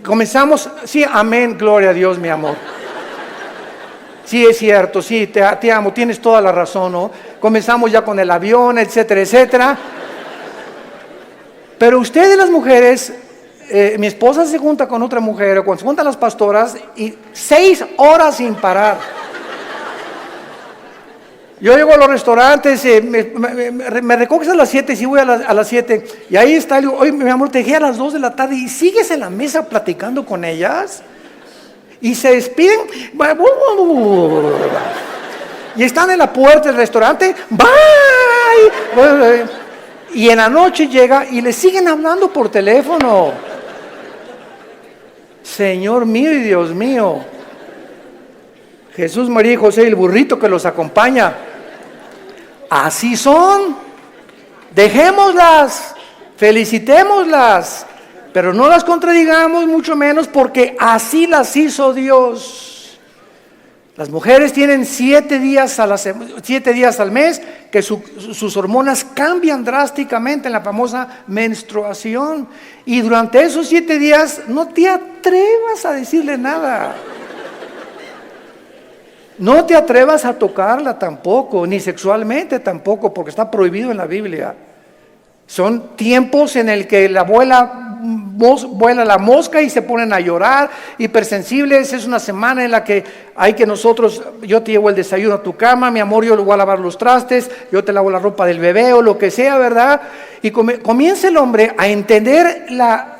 Comenzamos, sí, amén, gloria a Dios, mi amor. Sí, es cierto, sí, te amo, tienes toda la razón, ¿no? Comenzamos ya con el avión, etcétera, etcétera. Pero ustedes las mujeres, mi esposa se junta con otra mujer, o cuando se juntan las pastoras, y 6 horas sin parar. Yo llego a los restaurantes, me recoges a las 7, sí voy a las 7, y ahí está, digo, oye, mi amor, te dejé a las 2 de la tarde, y sigues en la mesa platicando con ellas. Y se despiden y están en la puerta del restaurante, bye, y en la noche llega y le siguen hablando por teléfono. Señor mío y Dios mío, Jesús, María y José y el burrito que los acompaña, así son. Dejémoslas, felicitémoslas, pero no las contradigamos, mucho menos, porque así las hizo Dios. Las mujeres tienen 7 días al mes que sus hormonas cambian drásticamente en la famosa menstruación. Y durante esos 7 días no te atrevas a decirle nada. No te atrevas a tocarla tampoco, ni sexualmente tampoco, porque está prohibido en la Biblia. Son tiempos en el que vuela la mosca y se ponen a llorar, hipersensibles. Es una semana en la que hay que yo te llevo el desayuno a tu cama, mi amor, yo le voy a lavar los trastes, yo te lavo la ropa del bebé o lo que sea, ¿verdad? Y comienza el hombre a entender la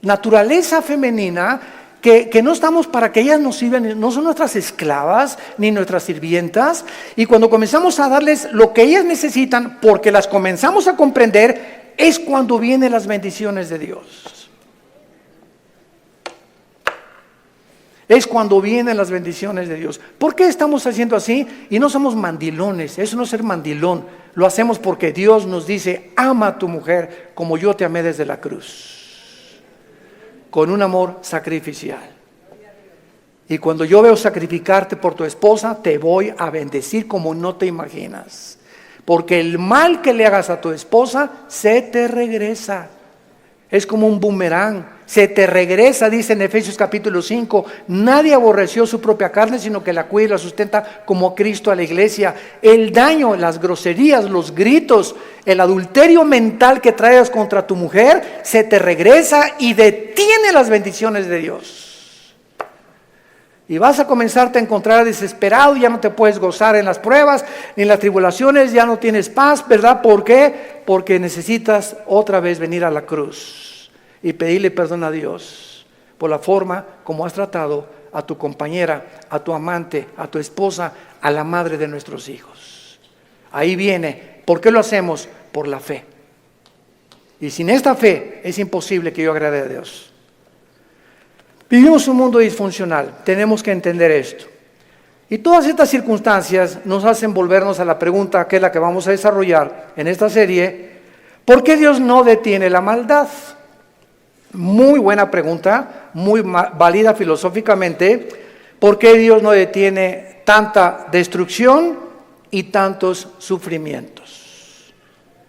naturaleza femenina, que no estamos para que ellas nos sirvan, no son nuestras esclavas ni nuestras sirvientas, y cuando comenzamos a darles lo que ellas necesitan, porque las comenzamos a comprender, es cuando vienen las bendiciones de Dios. Es cuando vienen las bendiciones de Dios. ¿Por qué estamos haciendo así? Y no somos mandilones, eso no es ser mandilón, lo hacemos porque Dios nos dice, ama a tu mujer como yo te amé desde la cruz. Con un amor sacrificial. Y cuando yo veo sacrificarte por tu esposa, te voy a bendecir como no te imaginas. Porque el mal que le hagas a tu esposa, se te regresa. Es como un boomerang. Se te regresa, dice en Efesios capítulo 5. Nadie aborreció su propia carne, sino que la cuida y la sustenta como Cristo a la iglesia. El daño, las groserías, los gritos, el adulterio mental que traes contra tu mujer, se te regresa y detiene las bendiciones de Dios. Y vas a comenzarte a encontrar desesperado, ya no te puedes gozar en las pruebas, ni en las tribulaciones, ya no tienes paz, ¿verdad? ¿Por qué? Porque necesitas otra vez venir a la cruz y pedirle perdón a Dios por la forma como has tratado a tu compañera, a tu amante, a tu esposa, a la madre de nuestros hijos. Ahí viene. ¿Por qué lo hacemos? Por la fe. Y sin esta fe es imposible que yo agrade a Dios. Vivimos un mundo disfuncional, tenemos que entender esto. Y todas estas circunstancias nos hacen volvernos a la pregunta, que es la que vamos a desarrollar en esta serie: ¿por qué Dios no detiene la maldad? Muy buena pregunta, muy válida filosóficamente. ¿Por qué Dios no detiene tanta destrucción y tantos sufrimientos?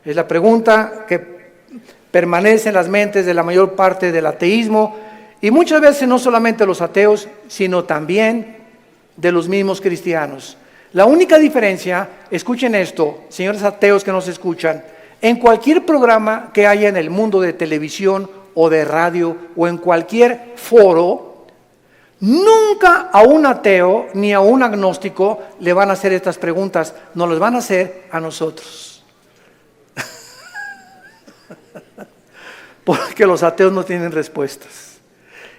Es la pregunta que permanece en las mentes de la mayor parte del ateísmo, y muchas veces no solamente los ateos, sino también de los mismos cristianos. La única diferencia, escuchen esto, señores ateos que nos escuchan, en cualquier programa que haya en el mundo de televisión o de radio o en cualquier foro, nunca a un ateo ni a un agnóstico le van a hacer estas preguntas, nos las van a hacer a nosotros. Porque los ateos no tienen respuestas.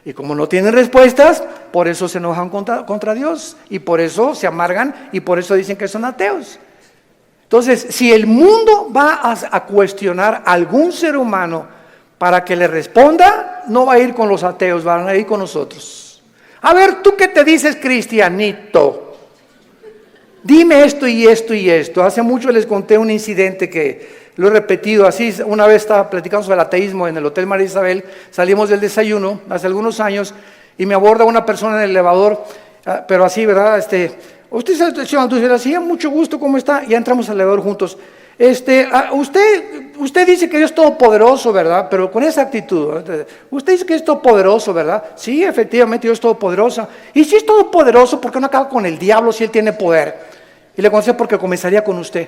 Y como no tienen respuestas, por eso se enojan contra Dios, y por eso se amargan, y por eso dicen que son ateos. Entonces, si el mundo va a cuestionar a algún ser humano para que le responda, no va a ir con los ateos, van a ir con nosotros. A ver, ¿tú qué te dices, cristianito? Dime esto y esto y esto. Hace mucho les conté un incidente que lo he repetido así. Una vez estaba platicando sobre el ateísmo en el Hotel María Isabel, salimos del desayuno hace algunos años y me aborda una persona en el elevador, pero así, ¿verdad? Usted es el señor Andrés, sí, mucho gusto, ¿cómo está? Ya entramos al elevador juntos. Usted dice que Dios es todopoderoso, ¿verdad? Pero con esa actitud, ¿verdad? Usted dice que es todopoderoso, ¿verdad? Sí, efectivamente, Dios es todopoderoso. Y si es todopoderoso, ¿por qué no acaba con el diablo si él tiene poder? Y le contesté, porque comenzaría con usted.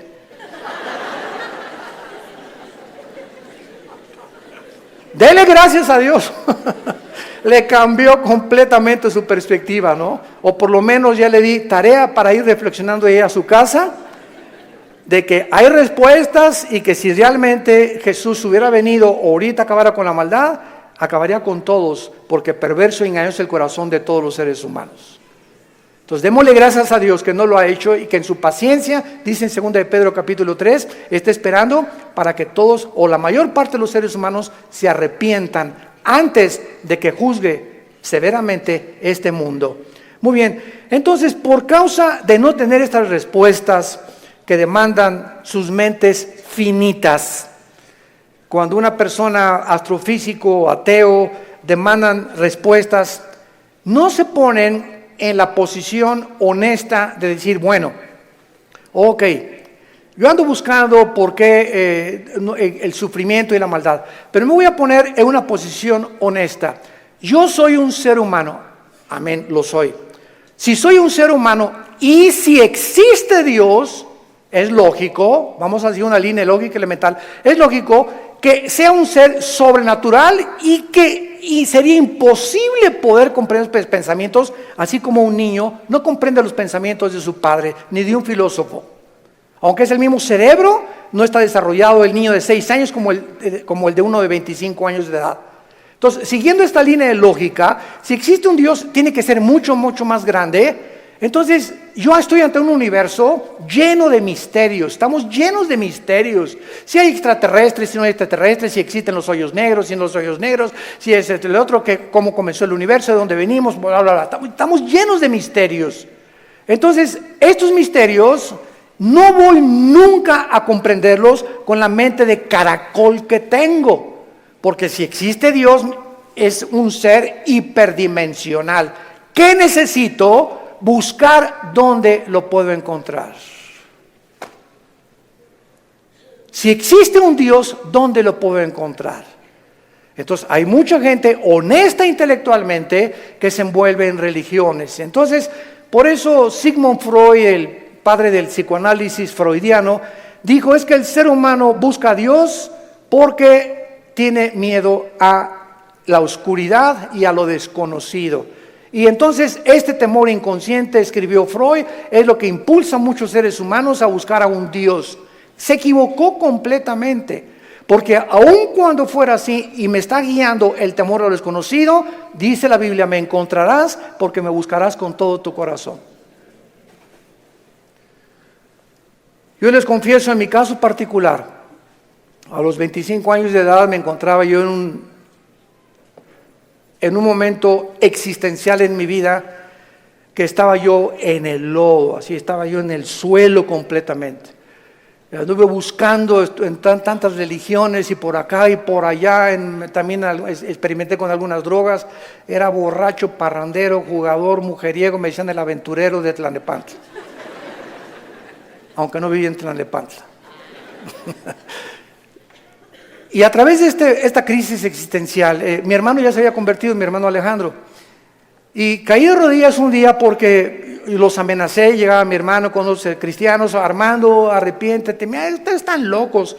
Dele gracias a Dios. Le cambió completamente su perspectiva, ¿no? O por lo menos ya le di tarea para ir reflexionando ahí a su casa, de que hay respuestas y que si realmente Jesús hubiera venido o ahorita acabara con la maldad, acabaría con todos, porque perverso y engañoso es el corazón de todos los seres humanos. Entonces démosle gracias a Dios que no lo ha hecho y que en su paciencia, dice en 2 de Pedro capítulo 3, está esperando para que todos o la mayor parte de los seres humanos se arrepientan antes de que juzgue severamente este mundo. Muy bien, entonces por causa de no tener estas respuestas que demandan sus mentes finitas, cuando una persona astrofísico o ateo demandan respuestas, no se ponen en la posición honesta de decir, bueno, ok, yo ando buscando por qué el sufrimiento y la maldad, pero me voy a poner en una posición honesta. Yo soy un ser humano, amén, lo soy. Si soy un ser humano y si existe Dios, es lógico, vamos a decir una línea lógica elemental, es lógico que sea un ser sobrenatural y sería imposible poder comprender los pensamientos, así como un niño no comprende los pensamientos de su padre, ni de un filósofo. Aunque es el mismo cerebro, no está desarrollado el niño de 6 años como el de uno de 25 años de edad. Entonces, siguiendo esta línea de lógica, si existe un Dios, tiene que ser mucho, mucho más grande. Entonces, yo estoy ante un universo lleno de misterios, estamos llenos de misterios. Si hay extraterrestres, si no hay extraterrestres, si existen los hoyos negros, si no los hoyos negros, si es el otro, que cómo comenzó el universo, de dónde venimos, bla, bla, bla. Estamos llenos de misterios. Entonces, estos misterios no voy nunca a comprenderlos con la mente de caracol que tengo, porque si existe Dios, es un ser hiperdimensional. ¿Qué necesito? Buscar dónde lo puedo encontrar. Si existe un Dios, ¿dónde lo puedo encontrar? Entonces hay mucha gente honesta intelectualmente que se envuelve en religiones. Entonces, por eso Sigmund Freud, el padre del psicoanálisis freudiano, dijo, es que el ser humano busca a Dios porque tiene miedo a la oscuridad y a lo desconocido. Y entonces este temor inconsciente, escribió Freud, es lo que impulsa a muchos seres humanos a buscar a un Dios. Se equivocó completamente, porque aun cuando fuera así y me está guiando el temor a lo desconocido, dice la Biblia, me encontrarás porque me buscarás con todo tu corazón. Yo les confieso en mi caso particular, a los 25 años de edad me encontraba yo en un momento existencial en mi vida, que estaba yo en el lodo, así estaba yo en el suelo completamente. Anduve buscando en tantas religiones y por acá y por allá, también experimenté con algunas drogas, era borracho, parrandero, jugador, mujeriego, me decían el aventurero de Tlalnepantla, aunque no vivía en Tlalnepantla. Y a través de esta crisis existencial, mi hermano ya se había convertido, mi hermano Alejandro, y caí de rodillas un día porque y los amenacé. Llegaba mi hermano con los cristianos, Armando, arrepiéntete, mira, ustedes están locos.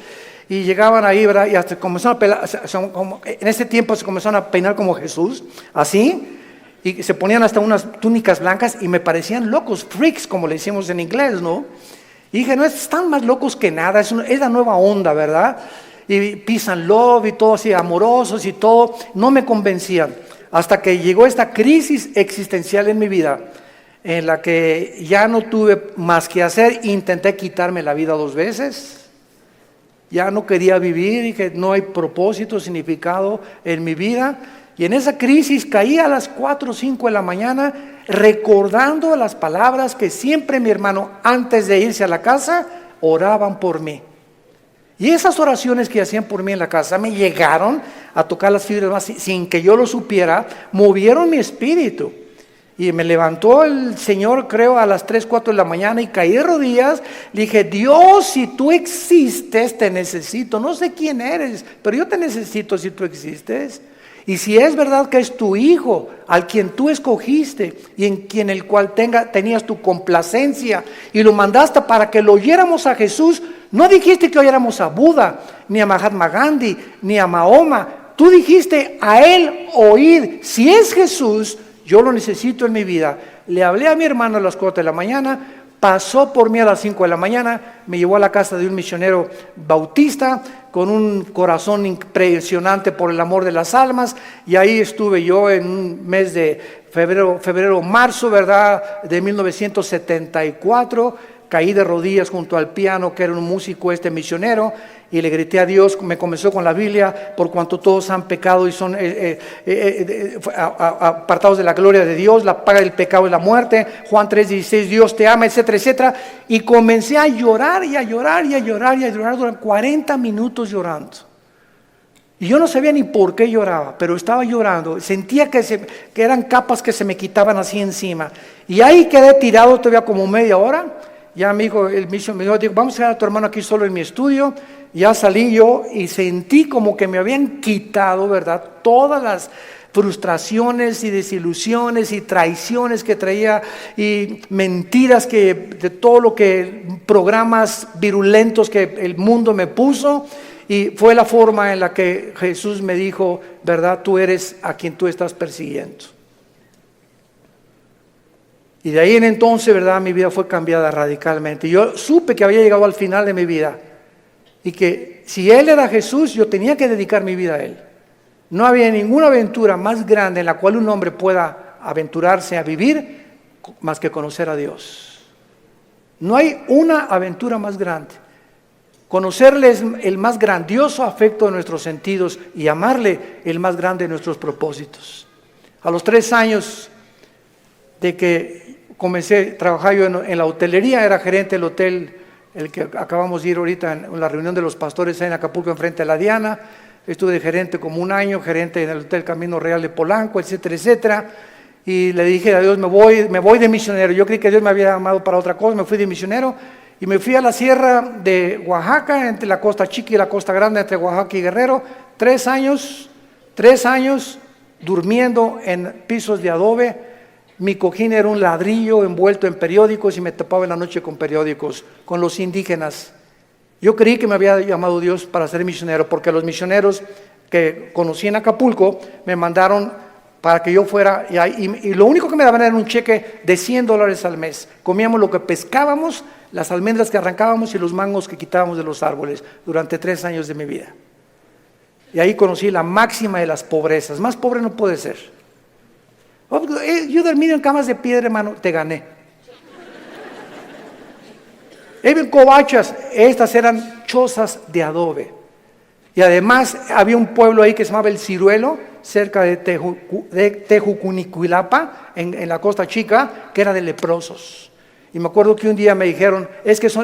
Y llegaban ahí, ¿verdad? Y hasta comenzaron a pelar, en ese tiempo se comenzaron a peinar como Jesús, así, y se ponían hasta unas túnicas blancas y me parecían locos, freaks, como le decimos en inglés, ¿no? Y dije, no, están más locos que nada, es la nueva onda, ¿verdad? Y peace and love y todo así, amorosos y todo, no me convencían. Hasta que llegó esta crisis existencial en mi vida, en la que ya no tuve más que hacer, intenté quitarme la vida 2 veces. Ya no quería vivir y que no hay propósito, significado en mi vida. Y en esa crisis caí a las 4 o 5 de la mañana recordando las palabras que siempre mi hermano, antes de irse a la casa, oraban por mí. Y esas oraciones que hacían por mí en la casa me llegaron a tocar las fibras más sin que yo lo supiera, movieron mi espíritu. Y me levantó el Señor, creo, a las 3, 4 de la mañana y caí de rodillas. Le dije, Dios, si tú existes, te necesito. No sé quién eres, pero yo te necesito si tú existes. Y si es verdad que es tu Hijo, al quien tú escogiste y en quien el cual tenías tu complacencia y lo mandaste para que lo oyéramos a Jesús, no dijiste que oyéramos a Buda, ni a Mahatma Gandhi, ni a Mahoma. Tú dijiste a Él oír. Si es Jesús, yo lo necesito en mi vida. Le hablé a mi hermano a las 4 de la mañana, pasó por mí a las 5 de la mañana, me llevó a la casa de un misionero bautista con un corazón impresionante por el amor de las almas, y ahí estuve yo en un mes de febrero, marzo, ¿verdad?, de 1974, caí de rodillas junto al piano, que era un músico misionero, y le grité a Dios. Me comenzó con la Biblia, por cuanto todos han pecado y son apartados de la gloria de Dios, la paga del pecado es la muerte, Juan 3:16, Dios te ama, etcétera, etcétera. Y comencé a llorar y a llorar y a llorar y a llorar durante 40 minutos llorando. Y yo no sabía ni por qué lloraba, pero estaba llorando. Sentía que eran capas que se me quitaban así encima. Y ahí quedé tirado todavía como media hora. Ya me dijo, me dijo, vamos a dejar a tu hermano aquí solo en mi estudio. Ya salí yo y sentí como que me habían quitado, ¿verdad?, todas las frustraciones y desilusiones y traiciones que traía y mentiras de todo lo que, programas virulentos que el mundo me puso. Y fue la forma en la que Jesús me dijo, ¿verdad?, tú eres a quien tú estás persiguiendo. Y de ahí en entonces, ¿verdad?, mi vida fue cambiada radicalmente. Yo supe que había llegado al final de mi vida y que si Él era Jesús, yo tenía que dedicar mi vida a Él. No había ninguna aventura más grande en la cual un hombre pueda aventurarse a vivir más que conocer a Dios. No hay una aventura más grande. Conocerle es el más grandioso afecto de nuestros sentidos y amarle el más grande de nuestros propósitos. A los 3 años de que comencé a trabajar yo en la hotelería, era gerente del hotel, el que acabamos de ir ahorita en la reunión de los pastores en Acapulco, enfrente de la Diana. Estuve de gerente como 1 año, gerente en el Hotel Camino Real de Polanco, etcétera, etcétera. Y le dije a Dios, me voy de misionero. Yo creí que Dios me había llamado para otra cosa, me fui de misionero y me fui a la sierra de Oaxaca, entre la Costa Chica y la Costa Grande, entre Oaxaca y Guerrero. 3 años durmiendo en pisos de adobe. Mi cojín era un ladrillo envuelto en periódicos y me tapaba en la noche con periódicos, con los indígenas. Yo creí que me había llamado Dios para ser misionero, porque los misioneros que conocí en Acapulco me mandaron para que yo fuera, y lo único que me daban era un cheque de $100 al mes. Comíamos lo que pescábamos, las almendras que arrancábamos y los mangos que quitábamos de los árboles durante 3 años de mi vida. Y ahí conocí la máxima de las pobrezas. Más pobre no puede ser. Yo dormido en camas de piedra, hermano, te gané. En covachas, estas eran chozas de adobe. Y además había un pueblo ahí que se llamaba El Ciruelo, cerca de Tejucunicuilapa, en la Costa Chica, que era de leprosos. Y me acuerdo que un día me dijeron,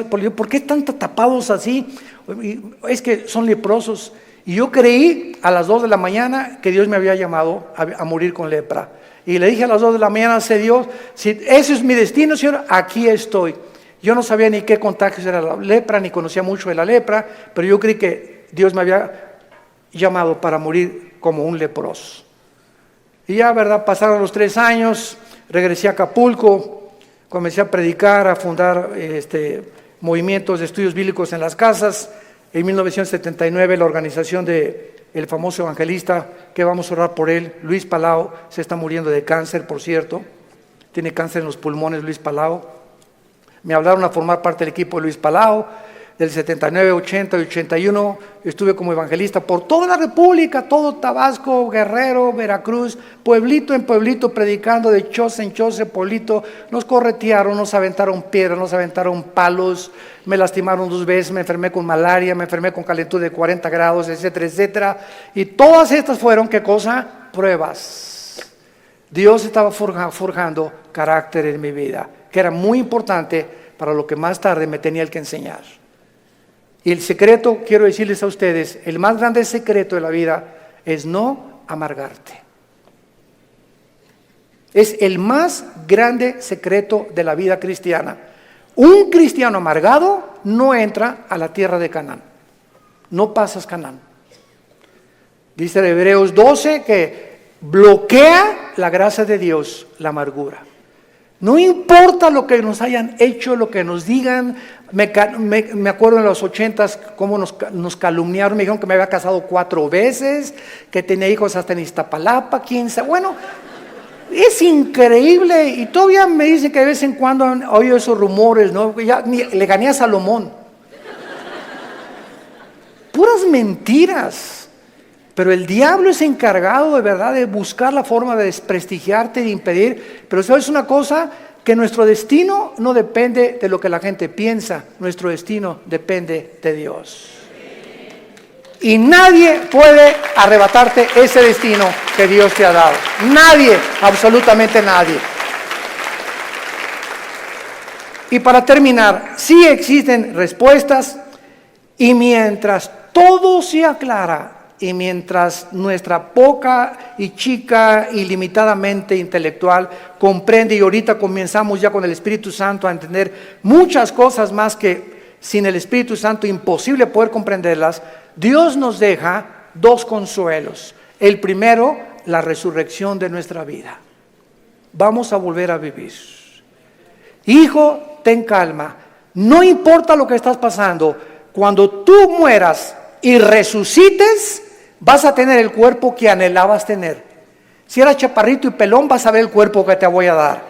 ¿por qué están tapados así? Es que son leprosos. Y yo creí a las 2 de la mañana que Dios me había llamado a morir con lepra. Y le dije a las 2 de la mañana, Dios, si ese es mi destino, Señor, aquí estoy. Yo no sabía ni qué contagios era la lepra, ni conocía mucho de la lepra, pero yo creí que Dios me había llamado para morir como un leproso. Y ya, ¿verdad? Pasaron los 3 años, regresé a Acapulco. comencé a predicar, a fundar movimientos de estudios bíblicos en las casas. En 1979 la organización del famoso evangelista, que vamos a orar por él, Luis Palau, se está muriendo de cáncer, por cierto. Tiene cáncer en los pulmones, Luis Palau. Me hablaron a formar parte del equipo de Luis Palau. Del 79, 80 y 81 estuve como evangelista por toda la República, todo Tabasco, Guerrero, Veracruz, pueblito en pueblito, predicando de choza en choza, pueblito. Nos corretearon, nos aventaron piedras, nos aventaron palos, me lastimaron 2 veces, me enfermé con malaria, me enfermé con calentura de 40 grados, etcétera, etcétera. Y todas estas fueron, ¿qué cosa? Pruebas. Dios estaba forjando carácter en mi vida, que era muy importante para lo que más tarde me tenía que enseñar. Y el secreto, quiero decirles a ustedes, el más grande secreto de la vida es no amargarte. Es el más grande secreto de la vida cristiana. Un cristiano amargado no entra a la tierra de Canaán. No pasas Canaán. Dice en Hebreos 12 que bloquea la gracia de Dios la amargura. No importa lo que nos hayan hecho, lo que nos digan. Me acuerdo en los 80s cómo nos calumniaron. Me dijeron que me había casado 4 veces, que tenía hijos hasta en Iztapalapa, 15. Bueno, es increíble. Y todavía me dicen que de vez en cuando han oído esos rumores, ¿no? Le gané a Salomón. Puras mentiras. Pero el diablo es encargado de verdad de buscar la forma de desprestigiarte, de impedir. Pero ¿sabes una cosa? Que nuestro destino no depende de lo que la gente piensa. Nuestro destino depende de Dios. Y nadie puede arrebatarte ese destino que Dios te ha dado. Nadie, absolutamente nadie. Y para terminar, sí existen respuestas, y mientras todo se aclara, y mientras nuestra poca y chica y limitadamente intelectual comprende, y ahorita comenzamos ya con el Espíritu Santo a entender muchas cosas más que sin el Espíritu Santo imposible poder comprenderlas, Dios nos deja 2 consuelos. El primero, la resurrección de nuestra vida. Vamos a volver a vivir. Hijo, ten calma. No importa lo que estás pasando, cuando tú mueras y resucites, vas a tener el cuerpo que anhelabas tener. Si eras chaparrito y pelón, vas a ver el cuerpo que te voy a dar.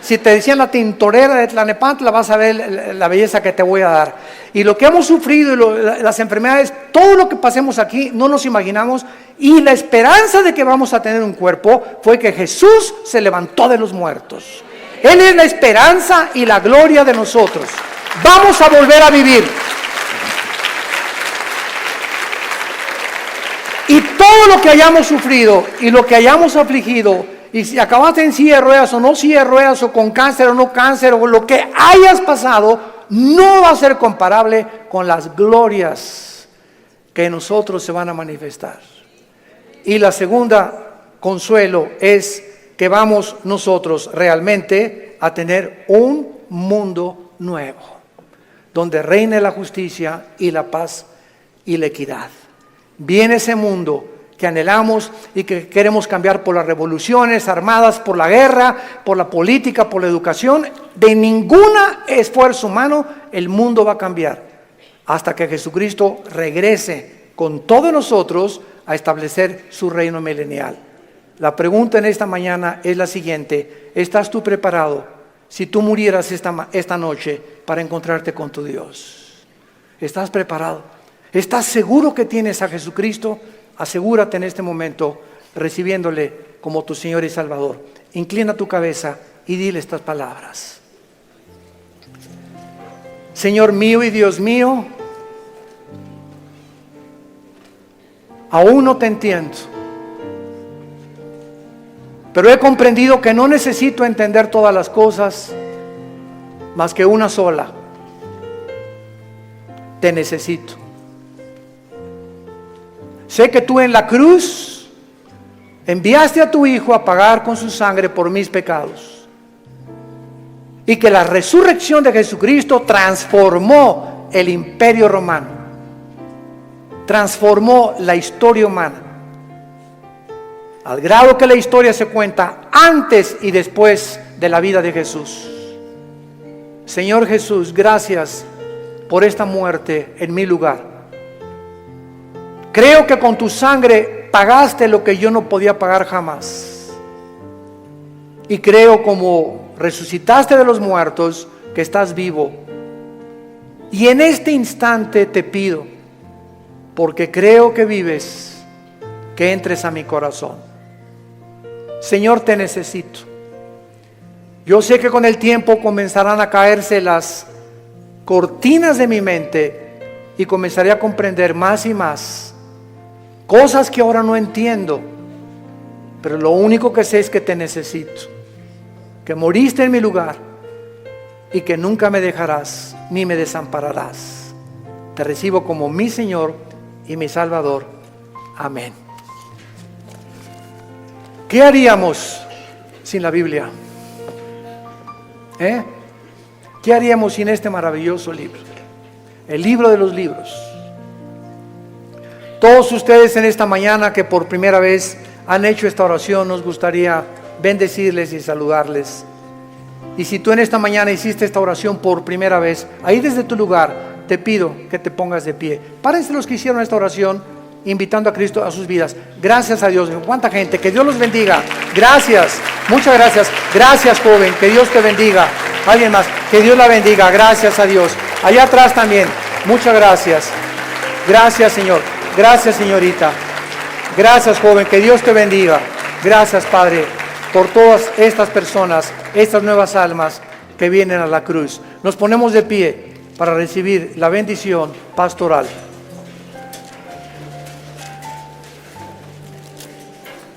Si te decían la tintorera de Tlanepantla, vas a ver la belleza que te voy a dar. Y lo que hemos sufrido, y las enfermedades, todo lo que pasemos aquí, no nos imaginamos. Y la esperanza de que vamos a tener un cuerpo fue que Jesús se levantó de los muertos. Él es la esperanza y la gloria de nosotros. Vamos a volver a vivir. Y todo lo que hayamos sufrido y lo que hayamos afligido, y si acabaste en silla de ruedas o no silla de ruedas, o con cáncer o no cáncer, o lo que hayas pasado, no va a ser comparable con las glorias que en nosotros se van a manifestar. Y la segunda consuelo es que vamos nosotros realmente a tener un mundo nuevo, donde reine la justicia y la paz y la equidad. Viene ese mundo que anhelamos y que queremos cambiar por las revoluciones armadas, por la guerra, por la política, por la educación. De ningún esfuerzo humano el mundo va a cambiar hasta que Jesucristo regrese con todos nosotros a establecer su reino milenial. La pregunta en esta mañana es la siguiente: ¿estás tú preparado si tú murieras esta noche para encontrarte con tu Dios? ¿Estás preparado? ¿Estás seguro que tienes a Jesucristo? Asegúrate en este momento recibiéndole como tu Señor y Salvador. Inclina tu cabeza y dile estas palabras. Señor mío y Dios mío, aún no te entiendo, pero he comprendido que no necesito entender todas las cosas, más que una sola: te necesito. Sé que tú en la cruz enviaste a tu Hijo a pagar con su sangre por mis pecados, y que la resurrección de Jesucristo transformó el imperio romano, transformó la historia humana, al grado que la historia se cuenta antes y después de la vida de Jesús. Señor Jesús, gracias por esta muerte en mi lugar. Creo que con tu sangre pagaste lo que yo no podía pagar jamás. Y creo, como resucitaste de los muertos, que estás vivo. Y en este instante te pido, porque creo que vives, que entres a mi corazón. Señor, te necesito. Yo sé que con el tiempo comenzarán a caerse las cortinas de mi mente y comenzaré a comprender más y más cosas que ahora no entiendo, pero lo único que sé es que te necesito, que moriste en mi lugar y que nunca me dejarás ni me desampararás. Te recibo como mi Señor y mi Salvador. Amén. ¿Qué haríamos sin la Biblia? ¿Qué haríamos sin este maravilloso libro? El libro de los libros. Todos ustedes en esta mañana que por primera vez han hecho esta oración, nos gustaría bendecirles y saludarles. Y si tú en esta mañana hiciste esta oración por primera vez, ahí desde tu lugar te pido que te pongas de pie. Párense los que hicieron esta oración, invitando a Cristo a sus vidas. Gracias a Dios. ¿Cuánta gente? Que Dios los bendiga. Gracias. Muchas gracias. Gracias, joven. Que Dios te bendiga. Alguien más. Que Dios la bendiga. Gracias a Dios. Allá atrás también. Muchas gracias. Gracias, Señor. Gracias, señorita. Gracias, joven. Que Dios te bendiga. Gracias, Padre, por todas estas personas, estas nuevas almas que vienen a la cruz. Nos ponemos de pie para recibir la bendición pastoral.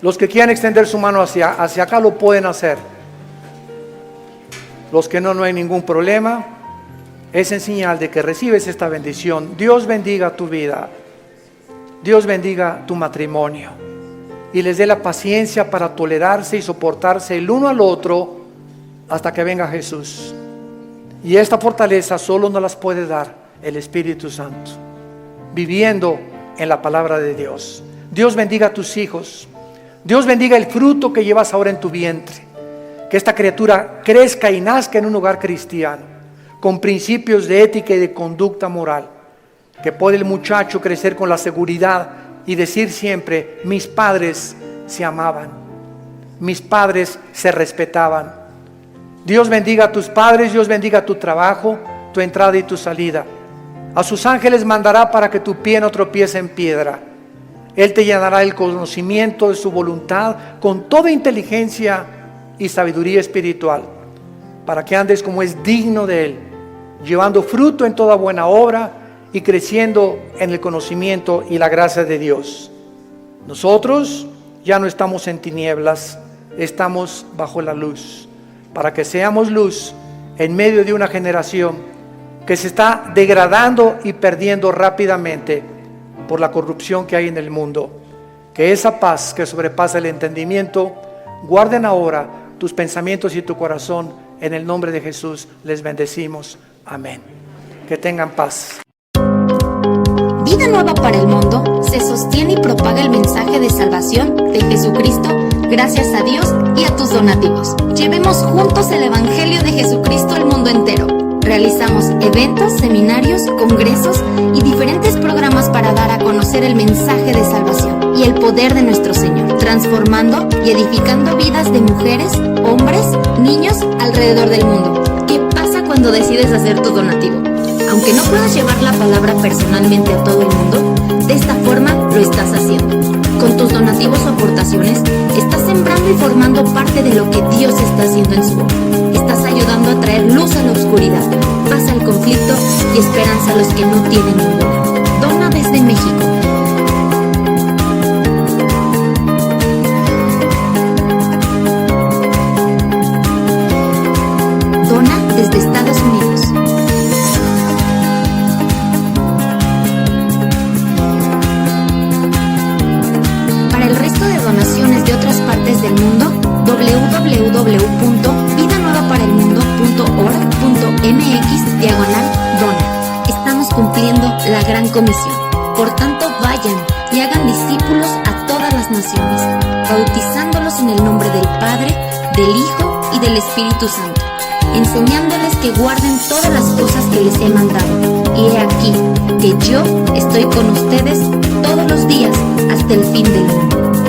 Los que quieran extender su mano hacia acá lo pueden hacer. Los que no, no hay ningún problema. Es en señal de que recibes esta bendición. Dios bendiga tu vida. Dios bendiga tu matrimonio. Y les dé la paciencia para tolerarse y soportarse el uno al otro hasta que venga Jesús. Y esta fortaleza solo nos las puede dar el Espíritu Santo, viviendo en la palabra de Dios. Dios bendiga a tus hijos. Dios bendiga el fruto que llevas ahora en tu vientre. Que esta criatura crezca y nazca en un hogar cristiano, con principios de ética y de conducta moral. Que pueda el muchacho crecer con la seguridad y decir siempre: mis padres se amaban, mis padres se respetaban. Dios bendiga a tus padres, Dios bendiga tu trabajo, tu entrada y tu salida. A sus ángeles mandará para que tu pie no tropiece en piedra. Él te llenará el conocimiento de su voluntad con toda inteligencia y sabiduría espiritual, para que andes como es digno de Él, llevando fruto en toda buena obra y creciendo en el conocimiento y la gracia de Dios. Nosotros ya no estamos en tinieblas, estamos bajo la luz, para que seamos luz en medio de una generación que se está degradando y perdiendo rápidamente por la corrupción que hay en el mundo. Que esa paz que sobrepasa el entendimiento guarden ahora tus pensamientos y tu corazón. En el nombre de Jesús les bendecimos. Amén. Que tengan paz. Vida Nueva para el Mundo se sostiene y propaga el mensaje de salvación de Jesucristo gracias a Dios y a tus donativos. Llevemos juntos el Evangelio de Jesucristo al mundo entero. Realizamos eventos, seminarios, congresos y diferentes programas para dar a conocer el mensaje de salvación y el poder de nuestro Señor, transformando y edificando vidas de mujeres, hombres, niños alrededor del mundo. ¿Qué pasa cuando decides hacer tu donativo? Aunque no puedas llevar la palabra personalmente a todo el mundo, de esta forma lo estás haciendo. Con tus donativos o aportaciones, estás sembrando y formando parte de lo que Dios está haciendo en su obra. Estás ayudando a traer luz a la oscuridad, paz al conflicto y esperanza a los que no tienen ninguna. Dona desde México. Dona desde Estados Unidos. Para el resto de donaciones de otras partes del mundo, www.vidanuevaparelmundo.org.mx/dona. Estamos cumpliendo la gran comisión. Por tanto, vayan y hagan discípulos a todas las naciones, bautizándolos en el nombre del Padre, del Hijo y del Espíritu Santo, enseñándoles que guarden todas las cosas que les he mandado. Y he aquí, que yo estoy con ustedes todos los días hasta el fin del mundo.